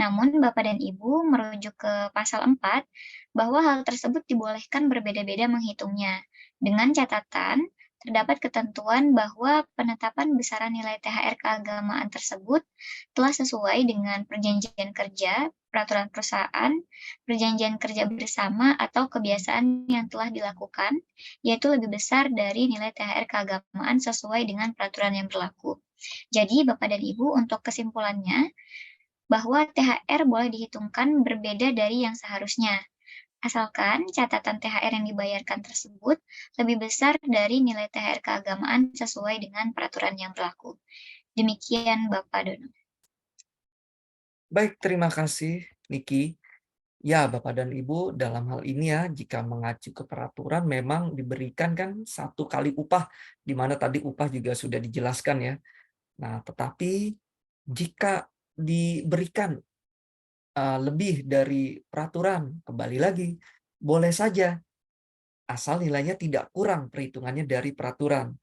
Namun Bapak dan Ibu merujuk ke pasal 4 bahwa hal tersebut dibolehkan berbeda-beda menghitungnya, dengan catatan terdapat ketentuan bahwa penetapan besaran nilai THR keagamaan tersebut telah sesuai dengan perjanjian kerja, peraturan perusahaan, perjanjian kerja bersama, atau kebiasaan yang telah dilakukan, yaitu lebih besar dari nilai THR keagamaan sesuai dengan peraturan yang berlaku. Jadi, Bapak dan Ibu, untuk kesimpulannya, bahwa THR boleh dihitungkan berbeda dari yang seharusnya, asalkan catatan THR yang dibayarkan tersebut lebih besar dari nilai THR keagamaan sesuai dengan peraturan yang berlaku. Demikian Bapak Dono. Baik, terima kasih Niki. Ya, Bapak dan Ibu, dalam hal ini ya, jika mengacu ke peraturan memang diberikan kan 1 kali upah, di mana tadi upah juga sudah dijelaskan ya. Nah, tetapi jika diberikan lebih dari peraturan, kembali lagi, boleh saja, asal nilainya tidak kurang perhitungannya dari peraturan.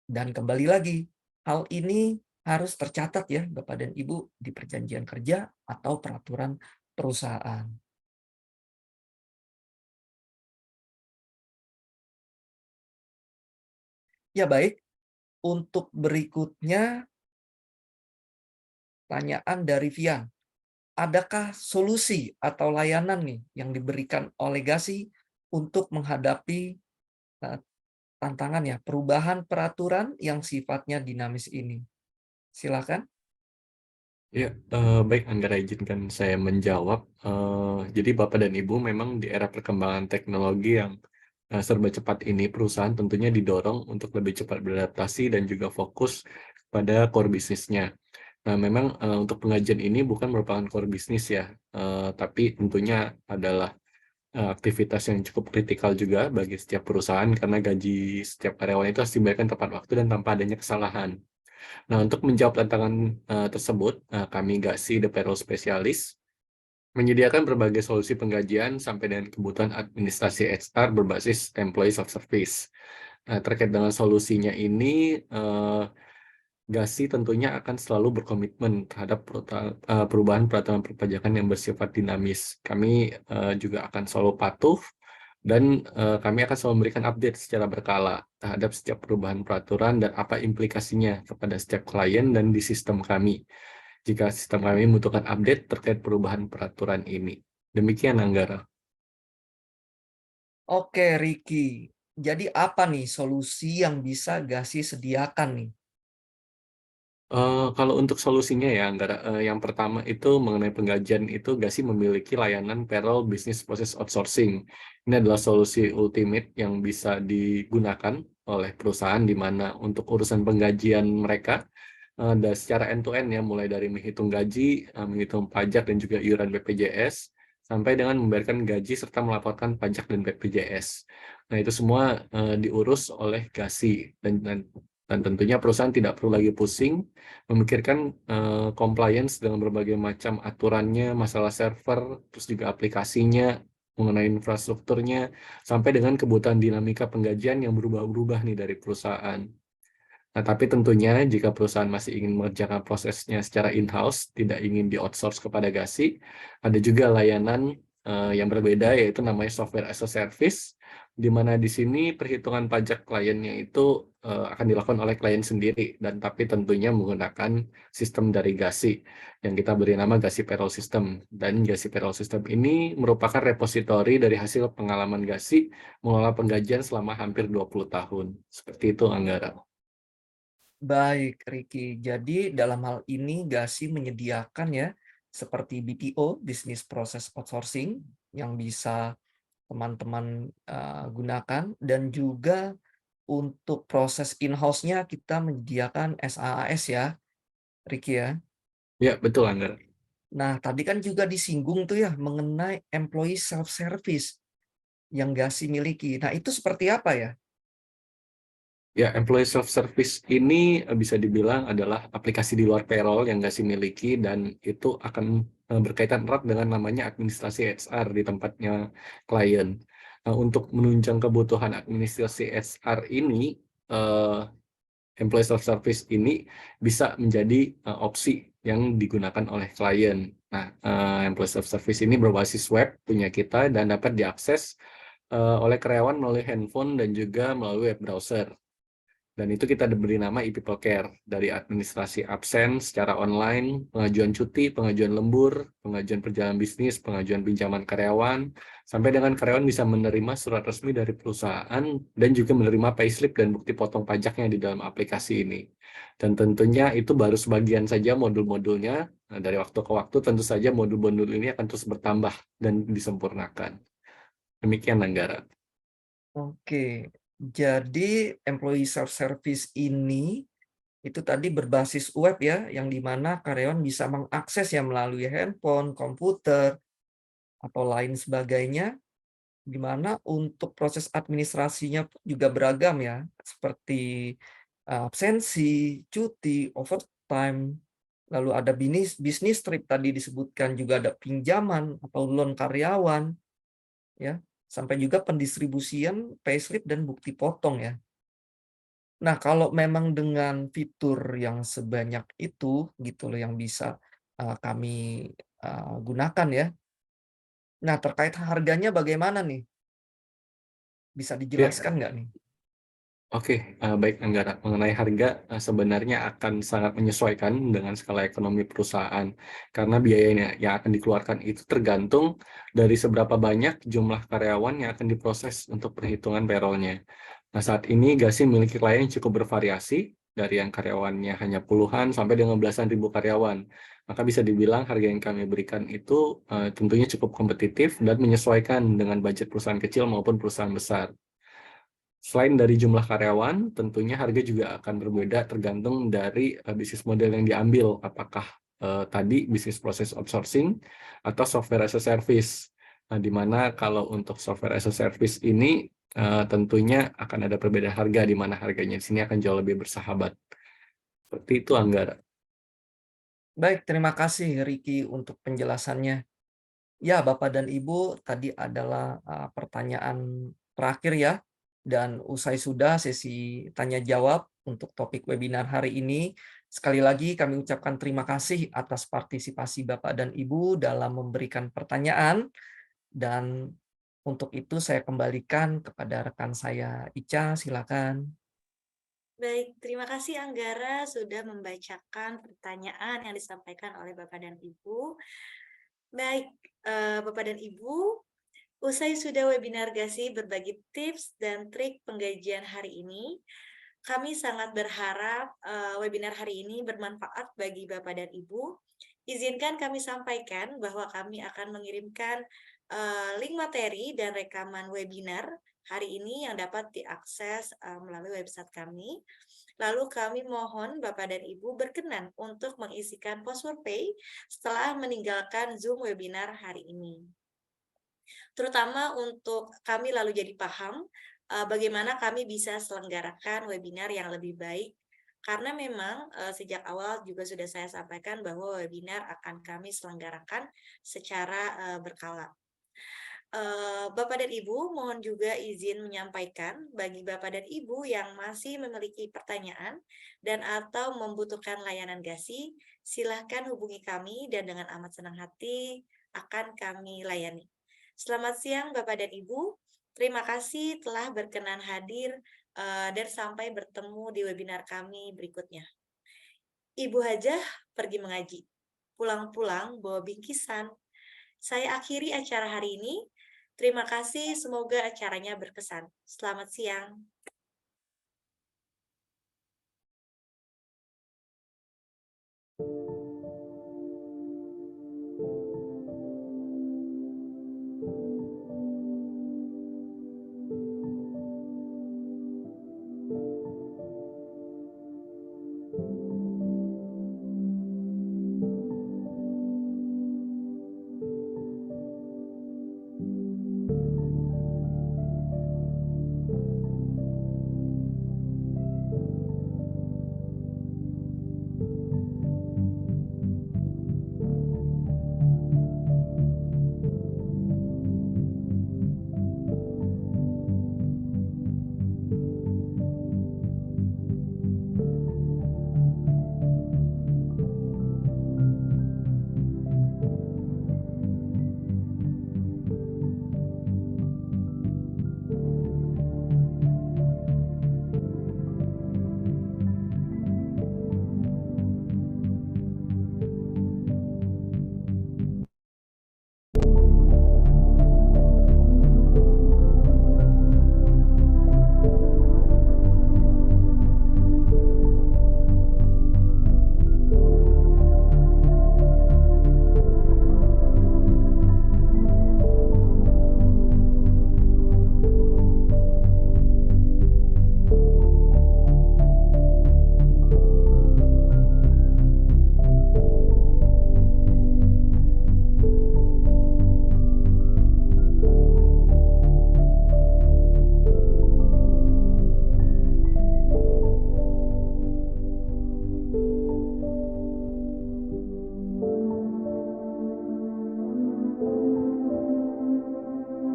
Dan kembali lagi, hal ini harus tercatat ya Bapak dan Ibu di perjanjian kerja atau peraturan perusahaan. Ya baik, untuk berikutnya pertanyaan dari Vian. Adakah solusi atau layanan nih yang diberikan oleh Gasi untuk menghadapi tantangan ya perubahan peraturan yang sifatnya dinamis ini? Silakan. Ya, baik Anggara, izinkan saya menjawab. Jadi Bapak dan Ibu, memang di era perkembangan teknologi yang serba cepat ini, perusahaan tentunya didorong untuk lebih cepat beradaptasi dan juga fokus pada core bisnisnya. Nah, memang untuk pengajian ini bukan merupakan core bisnis ya, tapi tentunya adalah aktivitas yang cukup kritikal juga bagi setiap perusahaan karena gaji setiap karyawan itu harus dibayarkan tepat waktu dan tanpa adanya kesalahan. Nah, untuk menjawab tantangan tersebut, kami Gasi The Payroll Specialist menyediakan berbagai solusi penggajian sampai dengan kebutuhan administrasi HR berbasis employee self-service. Terkait dengan solusinya ini, GASI tentunya akan selalu berkomitmen terhadap perubahan peraturan perpajakan yang bersifat dinamis. Kami juga akan selalu patuh dan kami akan selalu memberikan update secara berkala terhadap setiap perubahan peraturan dan apa implikasinya kepada setiap klien dan di sistem kami. Jika sistem kami membutuhkan update terkait perubahan peraturan ini. Demikian, Anggara. Oke, Ricky. Jadi apa nih solusi yang bisa GASI sediakan nih? Kalau untuk solusinya ya, Anggara, yang pertama itu mengenai penggajian itu GASI memiliki layanan payroll business process outsourcing. Ini adalah solusi ultimate yang bisa digunakan oleh perusahaan di mana untuk urusan penggajian mereka dan secara end-to-end ya, mulai dari menghitung gaji, menghitung pajak dan juga iuran BPJS, sampai dengan membayarkan gaji serta melaporkan pajak dan BPJS. Nah, itu semua diurus oleh GASI dan tentunya perusahaan tidak perlu lagi pusing memikirkan compliance dengan berbagai macam aturannya, masalah server, terus juga aplikasinya, mengenai infrastrukturnya, sampai dengan kebutuhan dinamika penggajian yang berubah-ubah nih dari perusahaan. Nah, tapi tentunya jika perusahaan masih ingin mengerjakan prosesnya secara in-house, tidak ingin di-outsource kepada GASI, ada juga layanan yang berbeda, yaitu namanya software as a service, di mana di sini perhitungan pajak kliennya itu akan dilakukan oleh klien sendiri, dan tapi tentunya menggunakan sistem dari GASI, yang kita beri nama GASI Payroll System. Dan GASI Payroll System ini merupakan repositori dari hasil pengalaman GASI mengelola penggajian selama hampir 20 tahun. Seperti itu, Anggara. Baik, Ricky. Jadi dalam hal ini GASI menyediakan ya seperti BPO, Business Process Outsourcing, yang bisa teman-teman gunakan, dan juga untuk proses in-house-nya kita menyediakan SaaS ya, Ricky ya. Ya, betul, Anggara. Nah, tadi kan juga disinggung tuh ya mengenai employee self-service yang GASI miliki. Nah, itu seperti apa ya? Ya, employee self-service ini bisa dibilang adalah aplikasi di luar payroll yang GASI miliki, dan itu akan berkaitan erat dengan namanya administrasi HR di tempatnya klien. Untuk menunjang kebutuhan administrasi HR ini, employee self-service ini bisa menjadi opsi yang digunakan oleh klien. Nah, employee self-service ini berbasis web punya kita dan dapat diakses oleh karyawan melalui handphone dan juga melalui web browser. Dan itu kita beri nama e-people care, dari administrasi absen secara online, pengajuan cuti, pengajuan lembur, pengajuan perjalanan bisnis, pengajuan pinjaman karyawan, sampai dengan karyawan bisa menerima surat resmi dari perusahaan dan juga menerima payslip dan bukti potong pajaknya di dalam aplikasi ini. Dan tentunya itu baru sebagian saja modul-modulnya. Nah, dari waktu ke waktu tentu saja modul-modul ini akan terus bertambah dan disempurnakan. Demikian, Anggara. Oke, jadi employee self-service ini itu tadi berbasis web ya, yang dimana karyawan bisa mengakses ya melalui handphone, komputer, atau lain sebagainya, di mana untuk proses administrasinya pun juga beragam ya, seperti absensi, cuti, overtime, lalu ada bisnis trip tadi disebutkan, juga ada pinjaman atau loan karyawan, ya, sampai juga pendistribusian payslip dan bukti potong ya. Nah, kalau memang dengan fitur yang sebanyak itu gitu loh yang bisa kami gunakan ya. Nah, terkait harganya bagaimana nih? Bisa dijelaskan nggak nih? Oke, baik, Anggara. Mengenai harga, sebenarnya akan sangat menyesuaikan dengan skala ekonomi perusahaan, karena biayanya yang akan dikeluarkan itu tergantung dari seberapa banyak jumlah karyawan yang akan diproses untuk perhitungan payroll-nya. Nah, saat ini GASI memiliki klien yang cukup bervariasi, dari yang karyawannya hanya puluhan sampai dengan belasan ribu karyawan. Maka bisa dibilang harga yang kami berikan itu tentunya cukup kompetitif dan menyesuaikan dengan budget perusahaan kecil maupun perusahaan besar. Selain dari jumlah karyawan, tentunya harga juga akan berbeda tergantung dari bisnis model yang diambil. Apakah tadi bisnis proses outsourcing atau software as a service. Nah, di mana kalau untuk software as a service ini tentunya akan ada perbedaan harga, di mana harganya di sini akan jauh lebih bersahabat. Seperti itu, Anggara. Baik, terima kasih Ricky untuk penjelasannya. Ya, Bapak dan Ibu, tadi adalah pertanyaan terakhir ya. Dan usai sudah sesi tanya jawab untuk topik webinar hari ini. Sekali lagi kami ucapkan terima kasih atas partisipasi Bapak dan Ibu dalam memberikan pertanyaan, dan untuk itu saya kembalikan kepada rekan saya, Ica, silakan. Baik, terima kasih Anggara sudah membacakan pertanyaan yang disampaikan oleh Bapak dan Ibu. Baik, Bapak dan Ibu, usai sudah webinar GASI berbagi tips dan trik penggajian hari ini, kami sangat berharap webinar hari ini bermanfaat bagi Bapak dan Ibu. Izinkan kami sampaikan bahwa kami akan mengirimkan link materi dan rekaman webinar hari ini yang dapat diakses melalui website kami. Lalu kami mohon Bapak dan Ibu berkenan untuk mengisikan postword setelah meninggalkan Zoom webinar hari ini. Terutama untuk kami lalu jadi paham bagaimana kami bisa selenggarakan webinar yang lebih baik, karena memang sejak awal juga sudah saya sampaikan bahwa webinar akan kami selenggarakan secara berkala. Bapak dan Ibu, mohon juga izin menyampaikan bagi Bapak dan Ibu yang masih memiliki pertanyaan dan atau membutuhkan layanan GASI, silahkan hubungi kami dan dengan amat senang hati akan kami layani. Selamat siang Bapak dan Ibu, terima kasih telah berkenan hadir dan sampai bertemu di webinar kami berikutnya. Ibu Hajah pergi mengaji, pulang-pulang bawa bingkisan. Saya akhiri acara hari ini. Terima kasih, semoga acaranya berkesan. Selamat siang.